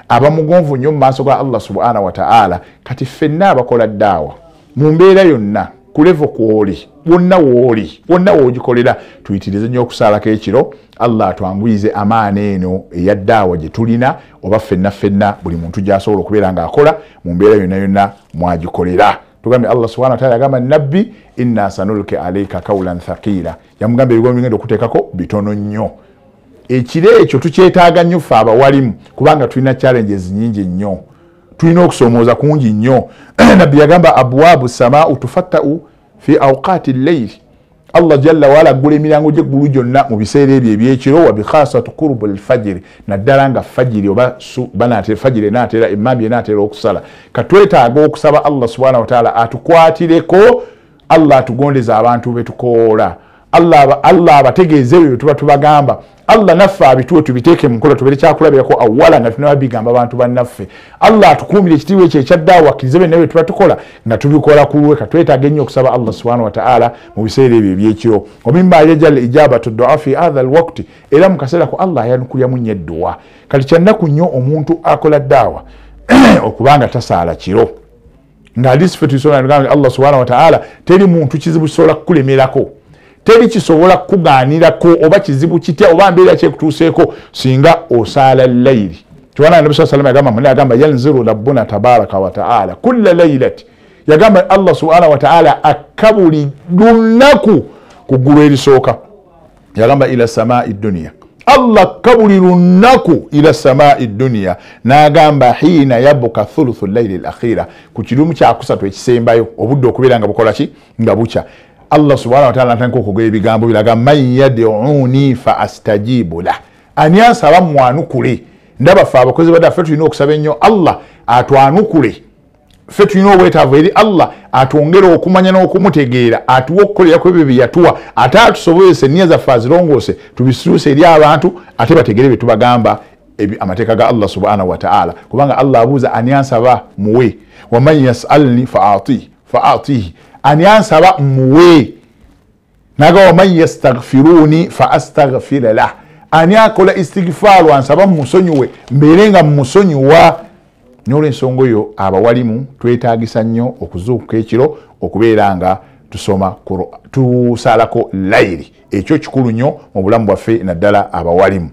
aba mugonvu nnyo mu maaso ga Allah subhanahu wa ta'ala kati ffenna abakola ddaawa mu mbeera yonna ku levo kw'oli wonna w'ogikolera tuyitirize nnyo okusaalako ekiro Allah atwanguyize amaani eno eya ddaawa gye tulina oba ffenna buli muntu gy'asobola okubeera ng'akola mu mbeera yonna mwagikolera tugambe Allah subhanahu wa ta'ala yagamba nabbi inna sanulki alayka qawlan thaqila yamugamba ebigambo bigenda okuteekako bitono nnyo ekiro ekyo tukyetaaga nnyo ffe abawalimu kubanga tulina challenges nnyingi nnyo tulina okusoomooza kungi nnyo nabbi yagamba abwabu samaa'u tufatta'u fi awqati al-layl Allah jalla wa ala aggula emirango gy'eggulu gyonna mu biseera ebyo ebyekiro wa bikhasatu qurbu al-fajr naddala nga fajiri oba banaatera fajiri enaatera emmambya enaatera okusala katwetaaga okusaba Allah subhanahu wa ta'ala atukwatireko Allah atugondeza abantu be tukoola Allah abategeeze ebyo tuba tubagamba Allah naffe abituwe tubiteeke mu nkola tubere kyakulabirako awala nga tunaba bigamba abantu bannaffe Allah atukuumire ekitiibwa ekyo ekyaddawa akkirize be nawe tuba tukola nga tubikola ku lwe katwetaaga ennyo okusaba Allah subhanahu wa ta'ala mu biseera ebyo ebyekiro omimma yajal ijabatu du'a fi hadha alwaqti era mu kaseera ko Allah yanukulyamu nnyo edduwa kati kyannaku nnyo omuntu akola ddaawa okubanga tasaala kiro nga hadisi fe tuyisobola nagamba Allah subhanahu wa ta'ala teri muntu kizibu kisobola kukulemerako teri kisobola kukugaanirako oba kizibu kitya oba mbeera kyekutuuseeko singa osaala layiri tubana nabi sallallahu alayhi wasallam yagamba yanziru rabbuna tabaraka wa ta'ala kulla laylati yagamba Allah subhanahu wa ta'ala akabuli lunaku ku ggulu erisooka yagamba ila samaa'i dunya Allah kabuli lunaku ila samaa'i dunya n'agamba hina yabuka thuluthu layli al-akhira ku kirumu kyakusatu ekisembayo obudde okubeera nga bukola ki nga bukya Allah subhanahu wa ta'ala atandika okugera ebigambo biraga man yad'uni fa astajibu lah ani ansaba mwanukule ndaba ffe abakozi badaffe tulina okusaba ennyo Allah atwanukule ffe tulina obwetaavu eri Allah atwongere okumanya n'okumutegeera atuwa okukolerako ebyo bye yatuwa ate atusobozese enniya zaffe azirongoose tubisuuse eri abantu ate bategere bye tubagamba amateeka ga Allah subhanahu wa ta'ala kubanga Allah abuuza ani ansaba muwe waman yasalni fa atihi ani ansaba muwe naga waman yastaghfiruni fa astaghfira lah ani akola istighfaru ansaba musonyiwe mbeere nga musonyiwa n'olw'ensonga eyo abawalimu twetaagisa nnyo okuzuukuka ekiro okubeera nga tusoma tusalako layiri ekyo kikulu nnyo mu bulamu bwaffe naddala abawalimu.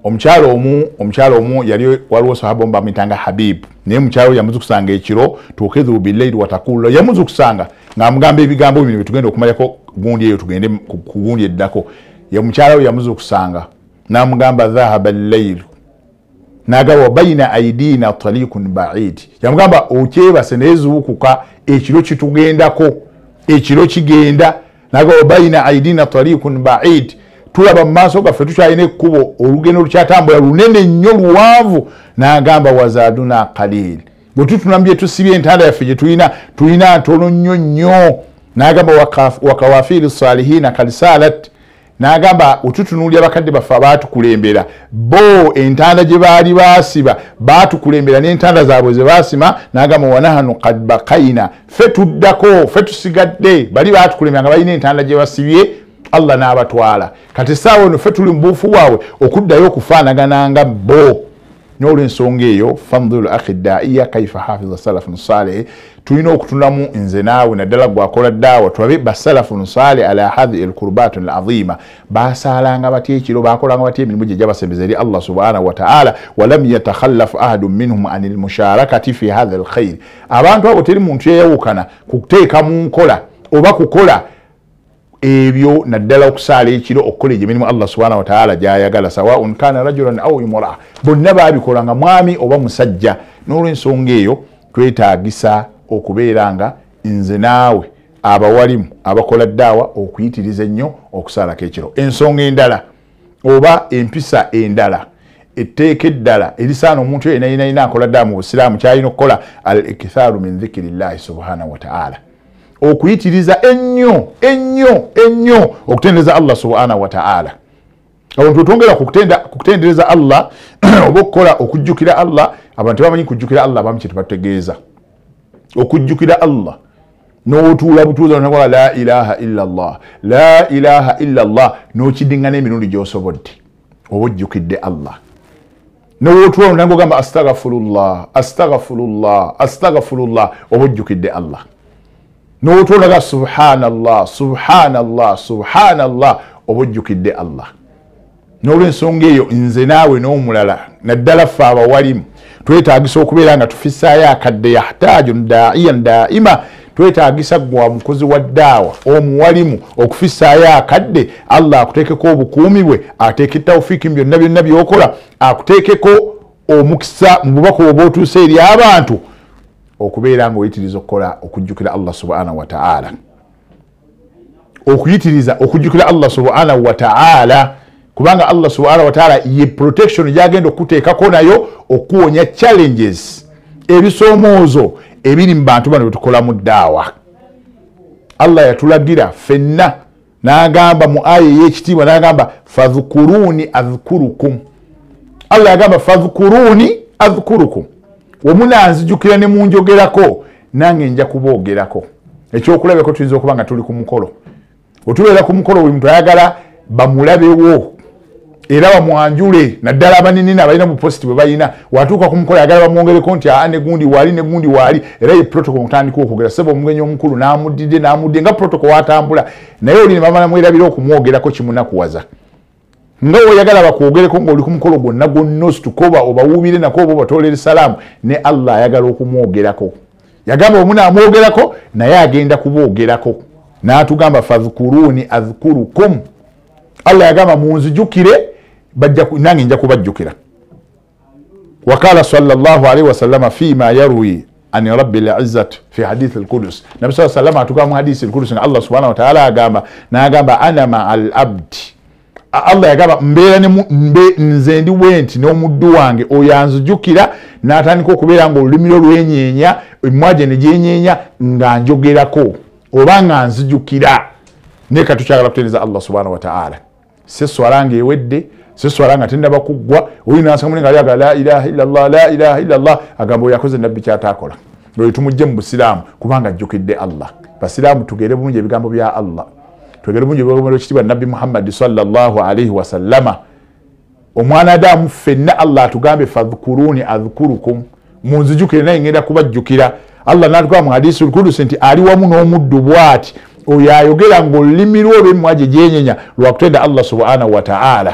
omukyalo omu yali waliwo sahaba bamuyitanga Habib naye mukyalo yamuzukusanga ekiro tukedhu billayli watakulu yamuzukusanga ng'amugamba ebigambo bino bitugenda okumalako gundi eyo tugende ku gundi eddako mukyalo yamuzukusanga n'amugamba dhahaba al-layl nagaba bayina aidina talikun ba'id yamugamba okyebase nezuukuka ekiro kitugendako ekiro kigenda nagaba bayina aidina talikun ba'id tulaba maaso gaffe tukyalina ekkubo olugendo lukyatambula lunene nnyo luwanvu n'agamba wazaduna qalil bwe tutunambye tusibye entanda yaffe gye tulina ntono nnyo n'agamba wakawafiri salihina kalisalat n'agamba otutunuulya bakadde baffe abaatukulembera bo entanda gye baali baasiba baatukulembera n'entanda zaabwe ze baasima n'agamba wanahanu qad baqayna ffe tuddako ffe tusigadde bali baatukulembera nga balina entanda gye basibye Allah n'abatwala kati saawa ono ffe tuli mu buufu bwabwe okuddayo okufaanagananga bo n'olw'ensonga eyo fandhulu akhi daiya kaifa hafiza salafun salih tulina okutunamu nze naawe naddala gwakola daawa tulabe basalafun salih ala hadhi alqurbat alazima basalanga batya ekiro bakolanga batya emirimu gye gyabasembeza eri Allah subhanahu wa ta'ala walam yatakhallaf ahadun minhum an almusharakati fi hadha alkhair abantu abo teri muntu yeyawukana kuteeka mu nkola oba kukola ebyo naddala okusaala ekiro okukola emirimu Allah subhanahu wa ta'ala gyayagala sawaun kana rajulan aw imra bonna babikola nga mwami oba musajja n'olw'ensonga eyo twetaagisa okubeera nga nze naawe abawalimu abakola ddaawa okuyitiriza ennyo okusaalako ekiro. Ensonga endala oba empisa endala etteeka eddala erisaana omuntu yenayina akola ddaawa mu busiraamu kyalina okukola al-ikthaaru min dhikrillahi subhanahu wa ta'ala okuyitiriza ennyo okutendereza Allah subhanahu wa ta'ala. Abantu otongera kukutendereza Allah oba okukola okujjukira Allah abantu bamanyi kujjukira Allah abamu kye tubategeeza okujjukira Allah n'otuula butuuza n'okola la ilaha illa Allah n'okidingana emirundi gy'osobodde oba ojjukidde Allah n'otuula n'ogamba astaghfirullah oba ojjukidde Allah n'otuulaga subhanallah oba ojjukidde Allah. N'olw'ensonga eyo nze naawe n'omulala naddala ffe abawalimu twetaagisa okubeera nga tufissaayo akadde yahtaju daiyan daima twetaagisa gwa mukozi wa ddaawa omuwalimu okufissaayo akadde Allah akuteekeko obukuumi bwe ateeke tawfiiki mu byonna byokola akuteekeko omukisa mu bubaka oba otuuse eri abantu okubeera nga oyitiriza okukola okujjukira Allah subhanahu wa ta'ala okujjukira Allah subhanahu wa ta'ala kubanga Allah subhanahu wa ta'ala ye protection gyagenda okuteekako nayo okuwonya challenges ebisoomoozo ebiri mu bantu bano betukola mu ddaawa. Allah yatulagira ffenna n'agamba mu aya ey'ekitiibwa n'agamba fadhkuruni adhkurukum. Allah yagamba fadhkuruni adhkurukum omunanzijukira ne munjogerako nange nja kuboogerako. Ekyokulabeko tuyinza okuba nga tuli ku mukolo otubeera ku mukolo buli muntu ayagala bamulabewo era bamwanjule naddala abanene abalina mu posti bwe balina watuuka ku mukolo ayagala bamwongereko nti ne gundi waali era ye protocol mutandika okwogera sebo omugenyi omukulu n'amudde nga protocol watambula naye oli ne bamala mwerabira okumwogerako kimunakuwaza nga oyagala bakwogereko ng'oli ku mukolo gwonna ositukoba obawuubire nako oba obatolera salaamu ne Allah ayagala okumwogerako yagamba omunaamwogerako naye agenda kuboogerako n'atugamba fadhkuruni adhkurukum. Allah yagamba munzijukire nange nja kubajjukira. Wakala sallallahu alaihi wasallam fima yarwi an rabbil izzati fi hadith al-qudus nabi sallallahu alaihi wasallam atugamba mu hadith al-qudus nga Allah subhanahu wa ta'ala agamba ana ma'al abdi. Allah yagamba nze ndi wenti n'omuddu wange oyo anzijukira n'atandika okubeera nga olulimi lwenyeenya emwaje ne gyenyeenya nga njogerako oba nga nzijukira ne katukyagala kutendereza Allah subhanahu wa ta'ala. Seswala nga ewedde seswala nga tenda bakuggwa oyina asamu nga yaga la ilaha illallah agamba yakoze nabbi kyatakola oyo tumujje mu busiraamu kubanga ajjukidde Allah. Basiraamu tugere bulungi ebigambo bya Allah twegere bulungi ebigambo by'ekitiibwa nabbi Muhammad sallallahu alaihi wasallama. Omwana Adamu ffenna Allah atugambe fadhkuruni adhkurukum munzijukire naye ngenda kubajjukira. Allah n'atugamba mu hadisi al-Qudusi nti ali wamu n'omuddu bw'ati oyo ayogera ng'olulimi lwe olw'emmwaje gyenyenya lwakutenda Allah subhanahu wa ta'ala.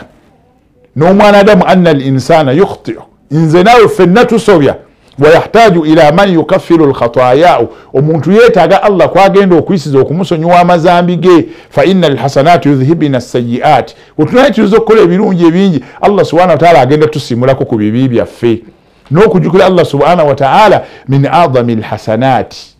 N'omwana Adamu anna al-insana yukhti'u, nze naawe ffenna tusobya. Wayahtaju ila man yukaffiru al-khataaya'u, omuntu yeetaaga Allah kwagenda okuyisiza okumusonyiwa amazambi ge. Fa inna al-hasanatu yudhhibna as-sayyi'at, otunayitiriza okukola ebirungi ebingi Allah subhanahu wa ta'ala agenda tusimulako ku bibi byaffe. N'okujjukira Allah subhanahu wa ta'ala min a'zami al-hasanati,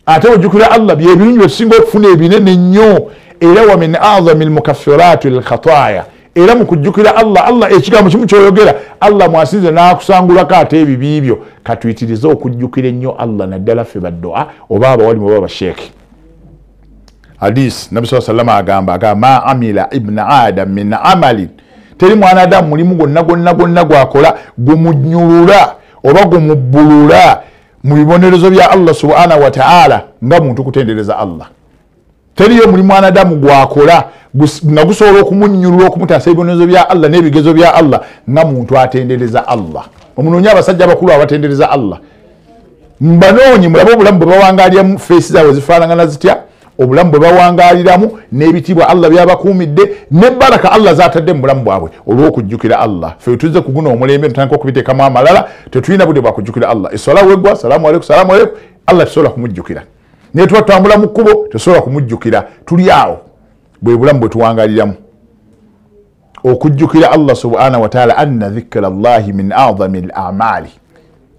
ate ojjukira Allah bye birungi byetusinga okufuna ebinene nnyo. Era wa min a'zami al-mukaffirati al-khataaya, era mu kujjukira Allah ekigambo kimu kyoyogera Allah mwasinze n'akusangulako ate ebibi byo. Katuyitirize okujjukira ennyo Allah naddala ffe baddu'a oba abawali oba basheekhe. Hadis Nabi sallallahu alayhi wa sallam agamba ma amila ibn adam min amalin, teri mwana Adamu mulimu gonna gwakola gumunyulula oba gumubbulula mu bibonerezo bya Allah subhanahu wa ta'ala nga muntu kutendereza Allah. Teriyo mulimu mwana Adamu gwakola nga gusobola okumunyulula okumutaasa ebibonerezo bya Allah n'ebigezo bya Allah nga muntu atendereza Allah. Omunoonyi abasajja abakulu abatendereza Allah mbanoonyi mulabe obulamu bwe bawangaliramu feesi zaabwe zifaanagana zitya, obulamu bwe bawangaliramu n'ebitiibwa Allah byabakuumidde n'ebbaraka Allah zaatadde mu bulamu bwabwe olw'okujjukira Allah. Ffe tuzze ku guno omulembe tutandika okubiteekamu amalala, tetulina budde bwa kujjukira Allah. Essala weggwa salaamu alaikum Allah tusobola kumujjukira, naye tuba tutambula mu kkubo tusobola kumujjukira. Tuli awo, bwe bulamu bwe tuwangaliramu. Okujjukira Allah subhanahu wa ta'ala anna dhikra Allahi min a'zami al-a'mali,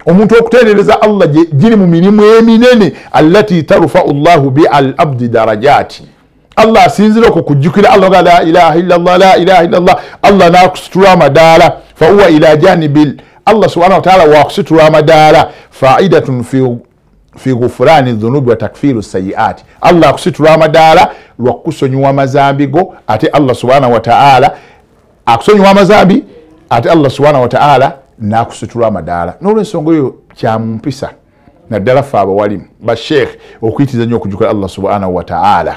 omuntu okutendereza Allah giri mu mirimu eminene allati tarfa'u Allahu bi al-abdi darajati. Allah asinzira okujjukira Allah ga la ilaha illallah la ilaha illallah Allah nakusitura amadaala fa huwa ila janibil Allah subhanahu wa ta'ala wa kusitura amadaala fa'idatun fi ghufrani dhunubi wa takfiru sayiati. Allah akusitura amadaala lwa kusonyiwa amazambi go, ate Allah subhanahu wa ta'ala akusonyiwa amazambi, ate Allah subhanahu wa ta'ala nakusitura amadaala. N'olwensonga eyo kyamumpisa naddala ffe abawalimu basheekhe okuyitiriza nnyo okujjukira Allah subhanahu wa ta'ala,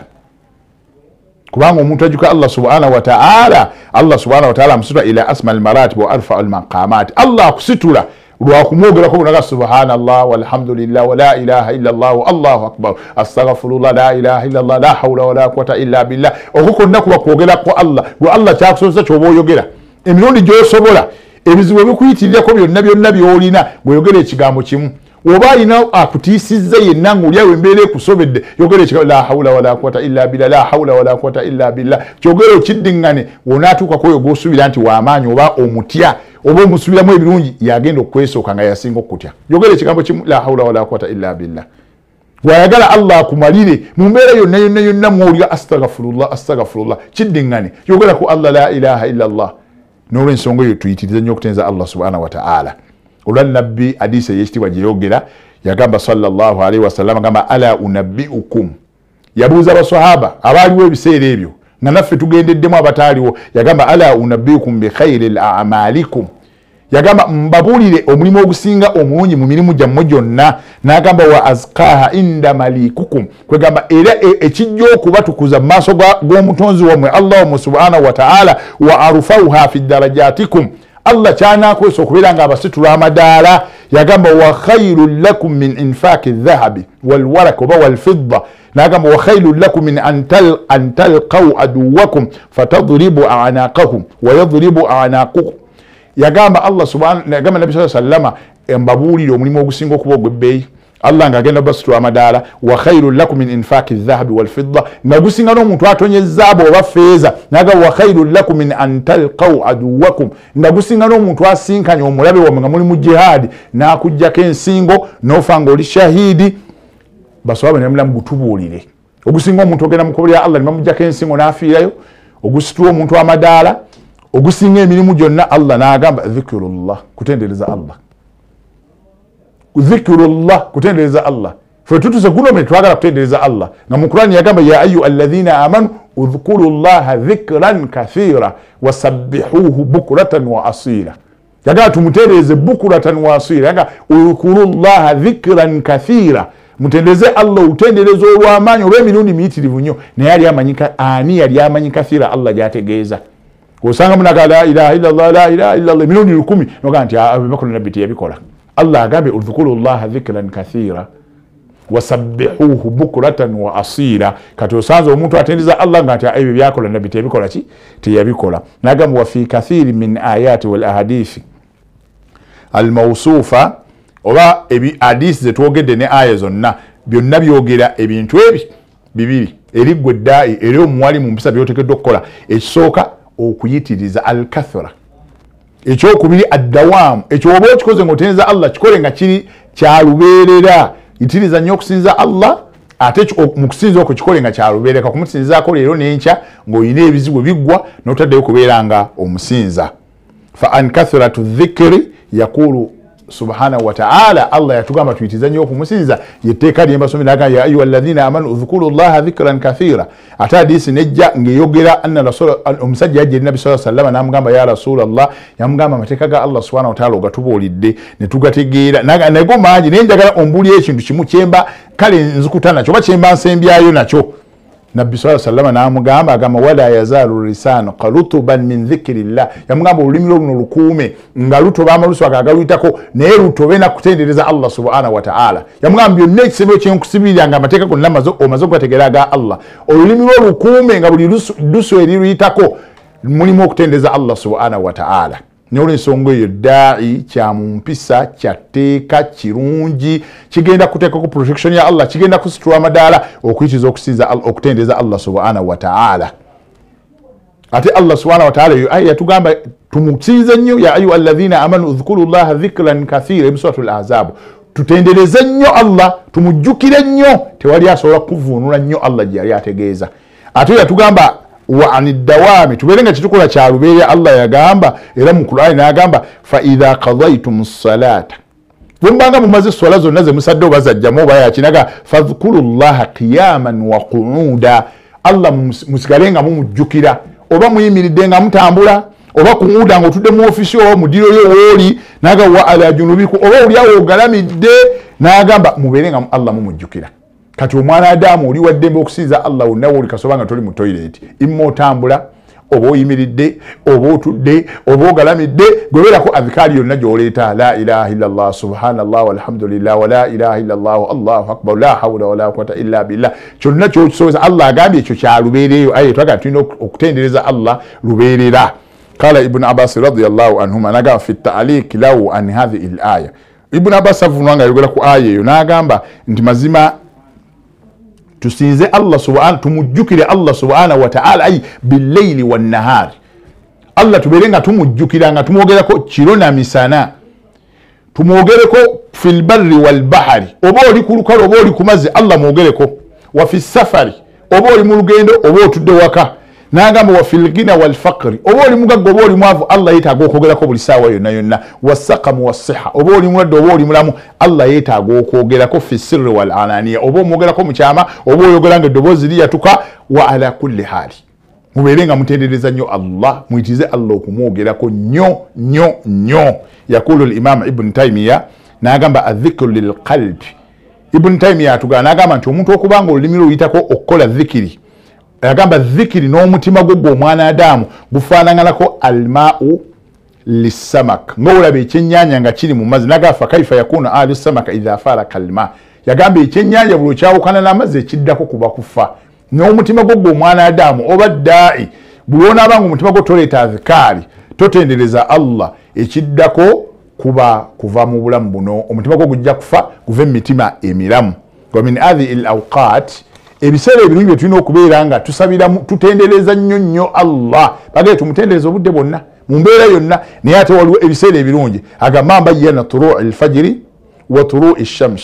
kubanga omuntu ajjukira Allah subhanahu wa ta'ala, Allah subhanahu wa ta'ala amusitula ila asma al-maratib wa arfa al-maqamat. Allah akusitula lwakumwogerako bunaga subhanallah walhamdulillah wa la ilaha illallah Allahu akbar astaghfirullah la ilaha illallah la hawla wala quwwata illa billah. okukonna kuba kwogerako Allah gwe Allah kyakusomesa kyoba oyogera emirundi gy'osobola, ebizibu ebikuyitirirako byonna by'olina gweyogera ekigambo kimu. Oba alina akutiisizza yenna ng'oli awo embeera ekusobedde yogera ekigambo la hawla wala quwwata illa billah la hawla wala quwwata illa billah. Kyogera okiddiŋŋane w'onaatuuka kwoyo gw'osuubira nti w'amaanyi oba omutya oba omusubiramu ebirungi yagenda okwesooka nga yasinga okutya. Yogera ekigambo kimu la hawla wala quwwata illa billah. Wayagala Allah akumalire mu mbeera yonna mw'olya astaghfirullah kiddiŋŋane yogera ku Allah la ilaha illallah. N'olwensonga eyo tuyitirize nnyo okutenza Allah subhanahu wa ta'ala. Olwa nabbi hadisi ey'ekitiibwa gye yogera yagamba sallallahu alaihi wasallam agamba ala unabbiukum, yabuuza abasahaba abaaliwo ebiseera ebyo nga naffe tugendeddemu abataaliwo, yagamba ala unabbiukum bi khayri al-a'malikum, yagamba mbabuulire omulimu ogusinga omulungi mu mirimu gyammwe gyonna. N'agamba wa azqaha inda malikukum, kwegamba era ekijja okubatukuza mu maaso g'omutonzi wammwe Allah subhanahu wa ta'ala, wa arfauha fi darajatikum, Allah kyanakozesa okubeera nga abasitula amadaala. Yagamba wa khairun lakum min infaki dhahabi walwarak oba walfidda. N'agamba wa khairun lakum min an talqaw aduwakum fatadribu a'naqahum wa yadribu a'naqukum. Yagamba Allah subhanahu, yagamba Nabi sallallahu alayhi wa sallam embabuulire omulimu ogusinga okuba ogw'ebbeeyi Allah ng'agenda basitula amadaala. Wa khairun lakum min infaki dhahabi walfidda, nga gusinga n'omuntu atonye zaabu oba feeza. N'agamba wa khairun lakum min an talqaw aduwakum, nga gusinga n'omuntu asinkanya omulabe wammwe nga muli mu jihaadi n'akuggyako ensingo n'ofa ng'oli shahiidi. Baswaba ne bamulamu gutubuulire ogusinga omuntu ogenda mu kkubo lya Allah ne bamuggyako ensingo n'afiirayo, ogusitula omuntu amadaala, ogusinga emirimu gyonna. Allah n'agamba dhikirullah, kutendereza Allah, dhikirullah, kutendereza Allah. Ffe tutuse guno me twagala kutendereza Allah nga mu Qur'ani yagamba ya ayyuha alladhina amanu udhkurullaha dhikran kathira wasabbihuhu bukratan wa asila. Yagamba tumutendereze bukratan wa asila, yagamba udhkurullaha dhikran kathira, mutendereze Allah utendereze olw'amaanyi olw'emirundi miyitirivu nnyo. Naye yali amanyika ani yali amanyi kathira Allah gyategeeza. Osanga munaga la ilaha illallah la ilaha illallah emirundi 1000 noga nti abakola nabbi teyabikola. Allah agambe udhkuru llaha dhikran kathira wasabbihuhu bukratan wa asira. Kati osanze omuntu atendereza Allah ngati ebyo byakola nabbi tebikola ki teyabikola. Nagamba wa fi kathiri min ayati wal ahadithi al mawsufa oba ebi hadisi zetwogedde ne aya zonna byonna byogera ebintu ebi bibiri erigwe ddaayi eri omuwali mu mpisa byotekeddwa okukola. Ekisooka okuyitiriza al kathra, ekyokubiri addawamu, ekyo oba okikoze ng'otendereza Allah kikole nga kiri kyalubeerera. Yitiriza nnyo okusinza Allah ate mu kusinza okwo kikole nga kyalubeerera. Kumusinzaako leero n'enkya ng'olina ebizibu biggwa n'otaddeyo kubeera nga omusinza. Fa an kathratu dhikri yaqulu subhanahu wa ta'ala, Allah yatugamba tuyitiriza nnyo okumusinza. Yetteeka lyembasomera agamba ya ayuha alladhina amanu udhkuru llaha dhikran kathira. Ate hadisi nejja ng'eyogera anna omusajja yajja eri Nabbi sallallahu alayhi wa sallam n'amugamba ya Rasulallah, yamugamba amateeka ga Allah subhanahu wa ta'ala ogatubuulidde ne tugategeera nago mangi naye njagala ombuulira ekintu kimu kyemba kale nzikuta nakyo oba kyemba nsembyayo nakyo. Nabbi sallallahu alayhi wa sallam n'amugamba agamba wala yazalu lisanu qalutuban min dhikrillah, yamugamba olulimi luno lukuume nga lutoba amalusu agagaluyitako naye lutobe na kutendereza Allah subhanahu wa ta'ala. Yamugamba byonna ekisebo kyenkusibirira nga amateeka gonna omaze okugategeera ga Allah, olulimi lwo lukuume nga buli lusu eriruyitako mulimu okutendereza Allah subhanahu wa ta'ala. N'olw'ensonga eyo ddaayi kya mu mpisa kyatteeka kirungi kigenda kuteeka ku protection ya Allah, kigenda kusitula amadaala okuyitiza okusinza okutendereza Allah subhanahu wa ta'ala. Ate Allah subhanahu wa ta'ala eyo aya yatugamba tumusinze nnyo ya ayuha alladhina amanu udhkuru llaha dhikran kathira mu suratul ahzab. Tutendereze nnyo Allah, tumujjukire nnyo, tewali asobola kuvuunula nnyo Allah gye yali ategeeza. Ate yatugamba wa anidawami tuberenga kitukola kya lubeerera. Allah yagamba era mu Qur'ani n'agamba fa idha qadaytum salata, bwembanga mumaze swala zonna ze musadde obazajjamu oba yakinaga fadhkuru llaha qiyaman wa qu'uda, Allah musigalenga mumujjukira oba muyimiridde nga mutambula oba kuuda nga otudde mu ofisi oba mudiro yo wooli naga wa ala junubiku oba oli awo ogalamidde n'agamba muberenga Allah mumujjukira. Kati omwana Adamu oli waddembe okusinza Allah wonna woli kasoba nga toli mu toilet imma otambula oba oyimiridde oba otudde oba ogalamidde goberako adhikari yonna gy'oleeta la ilaha illallah subhanallah walhamdulillah wa la ilaha illallah allahu akbar la hawla wala quwwata illa billah. Kyonna kyokisobozesa Allah agambye ekyo kya lubeereyo. Aye twagala tulina okutendereza Allah lubeerera. Qala Ibn Abbas radiyallahu anhuma nagamba fi ta'liq lahu an hadhihi al-aya. Ibn Abbas avunwa nga yogera ku aya eyo n'agamba nti mazima tusinze Allah subhanahu tumujjukire Allah subhanahu wa ta'ala ay bil-layli wan-nahar. Allah tuberenga tumujjukira nga tumwogerako kiro na misana, tumwogereko fil barri wal bahri, oba oli ku lukalu oba oli ku mazzi Allah mwogereko, wa fi safari oba oli mu lugendo oba otudde waka. N'agamba wa fil ghina wal faqri, oba oli mugagga oba oli mwavu Allah yeetaaga okwogerako buli ssaawa yonna yonna. Wasaqamu wassiha, oba oli mulwadde oba oli mulamu Allah yeetaaga okwogerako fi sirri wal alaniya, oba omwogerako mu kyama oba oyogera nga eddoboozi liyatuka. Wa ala kulli hali mubeerenga mutendereza nnyo Allah, muyitize Allah okumwogerako nnyo nnyo nnyo. Yakulu al-Imam Ibn Taymiyyah n'agamba adh-dhikru lil qalbi. Ibn Taymiyyah atugamba n'agamba nti omuntu okubanga olulimi luyitako okukola dhikiri, agamba dhikiri n'omutima gwo omwana Adamu gufaananganako alma'u lisamak, ng'olaba ekyennyanja nga kiri mu mazzi. Nagafa kaifa yakuna alu samaka idha faraka alma, yagamba ekyennyanja buli kyawukana n'amazzi ekiddako kuba kufa. N'omutima gwo omwana Adamu oba ddaayi buli onaabanga omutima gwo toleeta adhikari totendereza Allah ekiddako kuva mu bulamu buno, omutima gwo gujja kufa guve mu mitima emiramu. Wa min hadhihi al-awqat, ebiseera ebirungi bye tulina okubeera nga tusabira tutendereza nnyo nnyo Allah, bagale tumutendereza obudde bwonna mu mbeera yonna. Naye ate waliwo ebiseera ebirungi agamba mbayyana tuluu'i al-fajri wa tuluu'i ash-shams.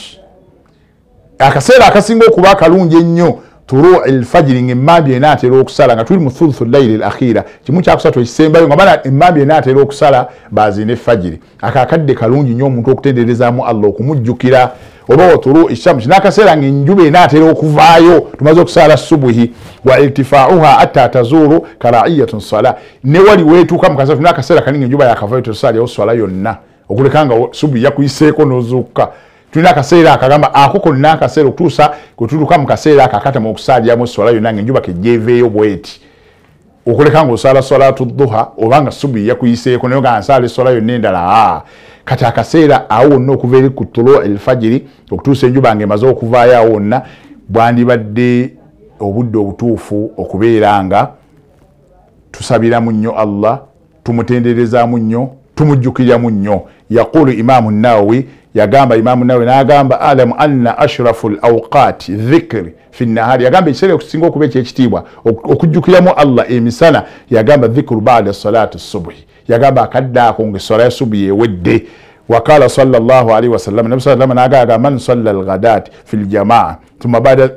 Akaseera akasinga okuba akalungi ennyo tuluu'i al-fajri ng'emmambya enaatera okusala nga tuli mu thuluthu al-layli al-akhira, kimu kyakusatu ekisembayo nga bana emmambya enaatera okusala baazine fajiri. Akakadde kalungi nnyo omuntu okutenderezaamu Allah, okumujjukira. Oba watuluu'i ash-shams, n'akaseera ng'enjuba enaatera okuvaayo tumaze okusala subuhi. Wa irtifa'uha hatta tazuru kara'iyatun salah, ne wali weetuuka mu kaseera n'akaseera kaninga enjuba yakavaayo tosalyawo swala yonna okuleka nga subuhi yakuyiseeko n'ozuuka. Tulina akaseera akagamba ako konna akaseera okutuusa kwe tutuuka mu kaseera akakatamu okusalyamu swala yonna ng'enjuba kejjeeveeyo bweti, okuleka nga osala salatu duha oba nga subuhi yakuyiseeko naye nga nsala eswala yonna endala. kati akaseera awo wonna okuva eri ku tulu elfajiri okutuusa enjuba ng'emaze okuvaayo awo wonna bwandibadde obudde obutuufu okubeera nga tusabiramu nnyo Allah, tumutenderezaamu nnyo, tumujjukiramu nnyo. Yaqulu Imaamu Nawawi, yagamba Imaamu Nawawi n'agamba alamu anna ashrafu al-awqati dhikri fi nahari, yagamba ekiseera okusinga okuba ekyekitiibwa okujjukiramu Allah emisana, yagamba dhikru ba'da salati subhi, yagamba akadde ako ng'essola ya subuhi ewedde. Wakala sallallahu alaihi wasallam, nabi sallallahu alaihi wasallam n'agamba man salla al-ghadati fil jamaa thumma ba'da,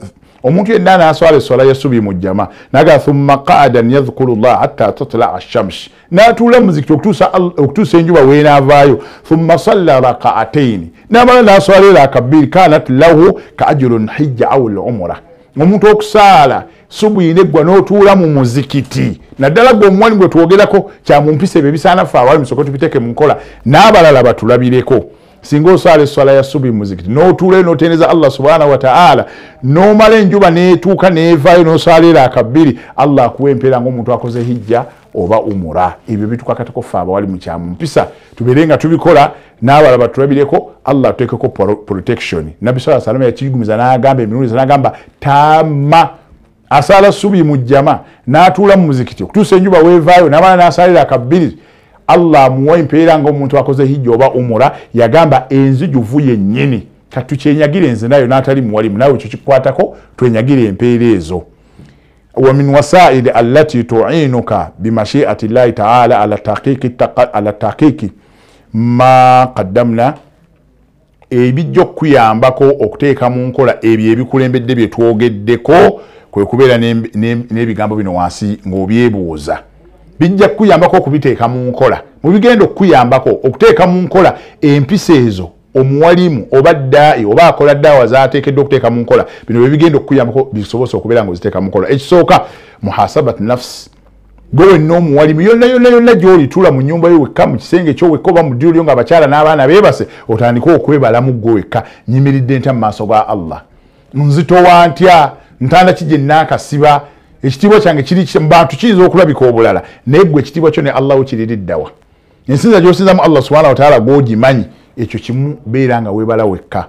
omuntu yenna n'aswala essola ya subuhi mu jamaa n'agamba thumma qa'adan yadhkuru Allah hatta tatla'a ash-shams, n'atuula muzikiti okutuusa enjuba weenaavaayo. Thumma salla raka'ataini, n'amala n'aswala raka bbiri, kanat lahu ka ajrun hijja aw al-umra. Omuntu okusaala subuhi neggwa n'otuula mu muzikiti, naddala gwe omuwani gwe twogerako kyamumpisa ebyo ebisaana ffe awali musooke tubiteeke mu nkola n'abalala batulabireko. Singa osaala esswala ya subuhi mu muzikiti n'otuulayo n'otendereza Allah subhanahu wa ta'ala, n'omala enjuba n'etuuka n'evaayo n'osaala raka bbiri, Allah akuwa empeera ng'omuntu akoze hijja oba umura. Ebyo bitukakatako ffe abawali mu kyamumpisa tubeere nga tubikola n'abalala batulabireko, Allah atuteekeko protection. Nabbi sallallahu alayhi wa sallam yakigumiza n'agamba emirundi n'agamba taama asaala subuhi mu jama n'atuula mu muzikiti okutuusa enjuba weevaayo n'amala n'asaala raka bbiri, Allah amuwa empeera ng'omuntu akoze hijja oba umura. Yagamba enzijuvu yennyini kati tukyenyagire nze nayo n'atali muwalimu, nawe ekyo kikwatako twenyagire empeera ezo. Wa min wasaa'id allati tu'inuka bimashi'ati llahi ta'ala ala tahqiqi ma qaddamna, ebijja okuyambako okuteeka mu nkola ebyo ebikulembedde bye twogeddeko, kwe kubeera n'ebigambo bino wansi ng'obyebuuza. Bijja kuyambako okubiteeka mu nkola, mu bigenda okuyambako okuteeka mu nkola empisa ezo omuwalimu oba ddaayi oba akola ddaawa z'ateekeddwa okuteeka mu nkola. Bino bye bigenda okuyambako bisobose okubeera ng'oziteeka mu nkola. Ekisooka muhasabat nafsi, gwe wenna omuwalimu yonna gy'oli, tuula mu nnyumba yo wekka, mu kisenge kyo wekka oba mu ddiiro lyo ng'abakyala n'abaana beebase, otandike okwebalamu gwe wekka. Nyimiridde ntya mu maaso ga Allah, nzitowa ntya, ntanda ki gye nnaakasiba, ekitiibwa kyange kiri mu bantu kiyinza okulabika obulala, naye gwe ekitiibwa kyo ne Allah okiririddawa. Ensinza gy'osinzamu Allah subhanahu wa ta'ala gw'ogimanyi, ekyo kimu beera nga weebala wekka.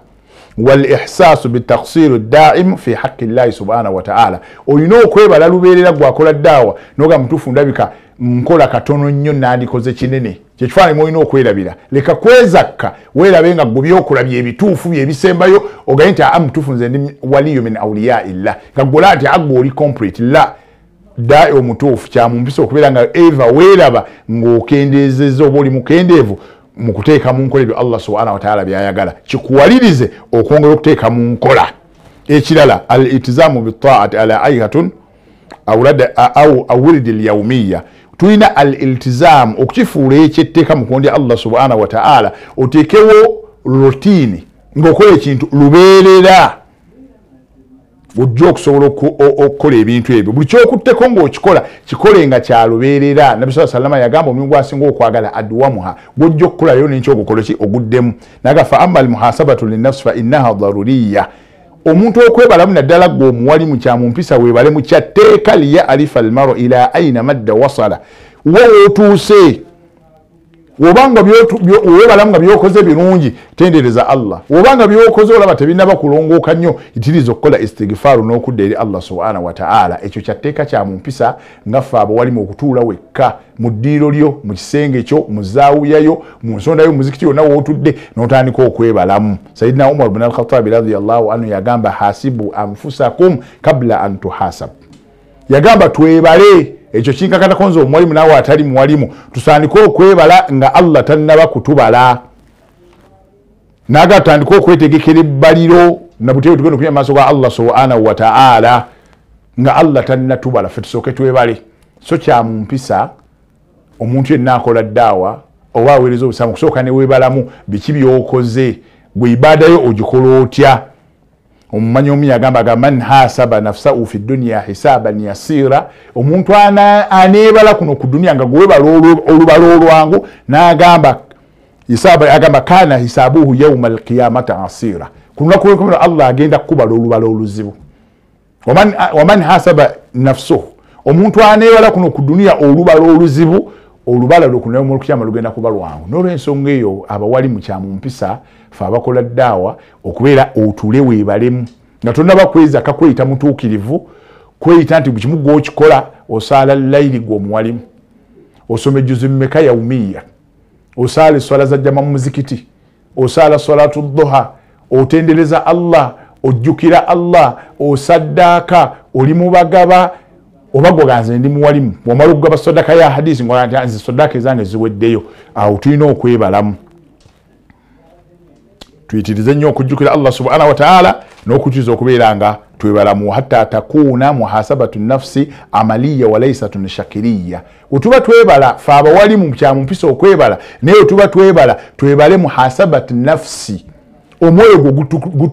Wal ihsaasu bitaksiru daimu fi haqqi llahi subhanahu wa ta'ala, olina okwebala lubeerera gwakola ddaawa noga mutuufu ndabika nkola katono nnyo nandikoze kinene, kyekifaananyi olina okwerabira. Leka kwezakka weerabe nga gwe byokulabya ebituufu byebisembayo ogaye nti mutuufu nze ndi waliyo min awliya illah, nga gwola nti agwe oli complete la ddaayi omutuufu. Kyamumpisa okubeera nga eva weeraba ng'okendeezezza oba oli mukendeevu mu kuteeka mu nkola ebyo Allah subhanahu wa ta'ala byayagala, kikuwalirize okwongera okuteeka mu nkola. Ekirala al-iltizaamu bi-taa'ati ala ayhatun aw wirdi al-yawmiyya, tulina al-iltizaamu okukifuula ekyetteeka mu kondya Allah subhanahu wa ta'ala, oteekewo routine ng'okola ekintu lubeerera, ojja okusobola okukola ebintu ebyo. Buli kyokutteko ng'okikola kikole nga kyalubeerera. Nabbi sallallahu alayhi wa sallam yagamba omulimu gwasinga okwagala adwamuha, gw'ojja okukolayo n'ekyogukola ki oguddemu. Naga fa amma almuhasabatu linnafsi fa innaha daruriya, omuntu okwebalamu naddala gwe omuwalimu kyamumpisa weebale mu kyatteeka liya alifa almaru ila aina madda wasala, wa wootuuse. Wobanga webalamu nga byokoze birungi tendereza Allah, wobanga byokoze olaba tebinaba kulongooka nnyo itiriza okukola istighfaru n'okudda eri Allah subhanahu wa ta'ala. Ekyo kyatteeka kyamumpisa nga ffe abawalimu okutuula wekka mu ddiiro lyo, mu kisenge kyo, mu zaawuyayo, mu nsonda yo, muzikiti yonna wootudde n'otandika okwebalamu. Sayyidina Umar bin al-Khattab radiyallahu anhu yagamba hasibu anfusakum kabla an tuhasab, yagamba twebale. Ekyo kinkakatako nze omuwalimu naawe atali muwalimu, tusandike okwebala nga Allah tannaba kutubala, naga tutandike okwetegekera ebbaliro na buteewo tugenda okunya maaso ga Allah subhanahu wa ta'ala nga Allah tannatubala, ffe tusooke twebale. So kyamumpisa omuntu yenna akola ddaawa oba aweereza obusaamu kusooka ne weebalamu biki byokoze, gwe ibaada yo ogikola otya. Omumanyi omu yagamba man hasaba nafsahu fi dunya hisaban yasira, omuntu aneebala kuno ku dunya nga gwebala olubala olwangu, n'agamba hisaba, agamba kana hisabuhu yawma alqiyamata asira, ku lunaku lw'enkomerero Allah agenda kukubala olubala oluzibu. Waman hasaba nafsuhu, omuntu aneebala kuno ku dunya olubala oluzibu olubala lwokunayo mu kiyama lugenda kuba lwangu n'olw'ensonga eyo abawali mu kyamu mpisa fe abakola ddaawa okubeera otule weebalemu nga tonnaba kweza kakweyita mutuukirivu kweyita nti bukimu gw'okikola osaala layiri gw'omuwalimu osoma ejjuzu mmeka yaumiya osaala eswala za jama mu muzikiti osaala salatu dduha otendereza Allah ojjukira Allah osaddaaka oli mubagaba oba gwoganze ndi muwalimu bw'omala okugaba sadaka ya hadisi ngola nti sadaka ezange ziweddeyo awo tulina okwebalamu tuyitirize nnyo okujjukira Allah subhanahu wa ta'ala n'okukiza okubeera nga twebalamu hatta takuuna muhasabatu nafsi amaliya walaysatun shakiriya utuba twebala fa abawali mu kyamu mpisa okwebala naye utuba twebale muhasabatu nafsi omwoyo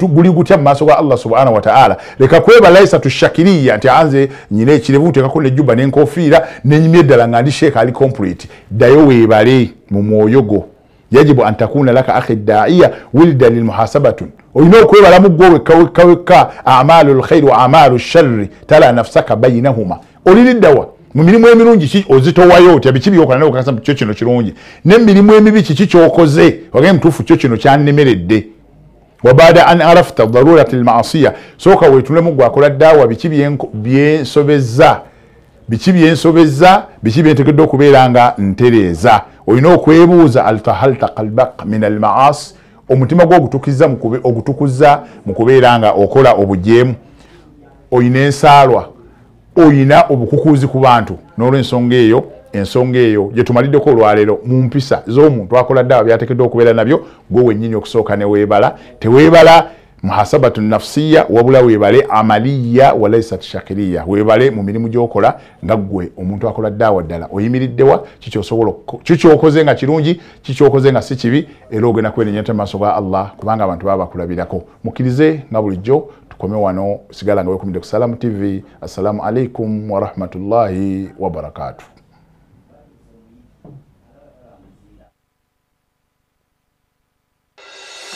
guli gutya mu maaso ga Allah subhanahu wa ta'ala leka kwebala laysatu shakiriya nti anze nyine ekirevu tekako nejjuba n'enkofiira n'enyimye eddala nga ndi sheeka ali complete ddayo weebale mu mwoyo go yajibu an takuna laka akhi da'iya wilda lilmuhasabatun olina okwebalamu gwe kaweka amalu lkhairi wa amalu sharri tala nafsaka bainahuma oliliddawa mu mirimu emirungi ki ozitowayo otya biki byokola nawe okakasa kyo kino kirungi n'emirimu emibi kiki kyokoze wagee mutuufu kyo kino kyannemeredde wabada an arafta darurati lmaasiya sooka weetulemu gwakola ddaawa biki byensobezza biki byentegedde okubeera nga ntereeza olina okwebuuza altahalta qalbak min almaasi omutima gwo ogutukuza mu kubeera nga okola obujeemu oyina ensaalwa oyina obukukuuzi ku bantu n'olw'ensonga eyo gye tumaliddeko olwaleero mu mpisa z'omuntu akola ddaawa byateekeddwa okubeera nabyo gwe wennyini okusooka ne weebala teweebala muhasabatu nafsiya wabula weebale amaliya walaysat shakiriya weebale mu mirimu gy'okola nga ggwe omuntu akola ddaawa ddala oyimiriddewa kikyokoze nga kirungi kikyokoze nga si kibi era ogenda kwenenyeta mu maaso ga Allah kubanga abantu baba bakulabirako mukkirize nga bulijjo tukome wano sigala nga weekumidde ku Salamu TV. Assalamu alaikum wa rahmatullahi wa barakatuh.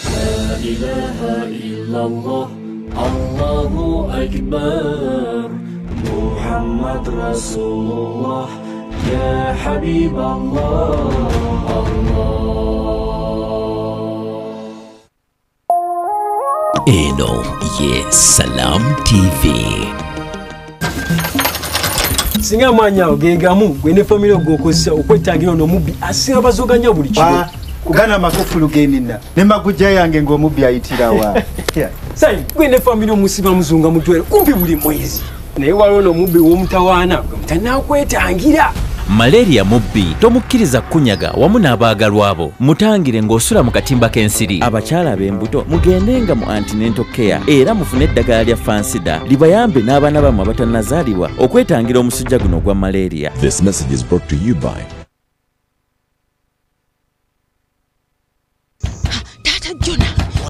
لا إله إلا الله الله أكبر محمد رسول الله يا حبيب الله Eno ye Salamu TV. Singa manya ogegamu gwene family ogokozesa okwetangira ono mubbi asinga bazoganya buli kimu. Kugana makufulu genina nemaguja yange ng'omubbi ayitirawa sai gwene family omusiba muzunga mutwere kumpi buli mwezi naye waliwo n'omubbi w'omutawaana tanakwetangira. Malaria mubbi tomukkiriza kunyaga wamu n'abaagalwa abo mutangire ng'osula mu katimba k'ensiri. Abakyala ab'embuto mugendenga mu antenatal care era mufune eddagala lya fansida libayambe n'abaana bammwe abatannazaalibwa okwetangira omusujja guno ogwa malaria. This message is brought to you by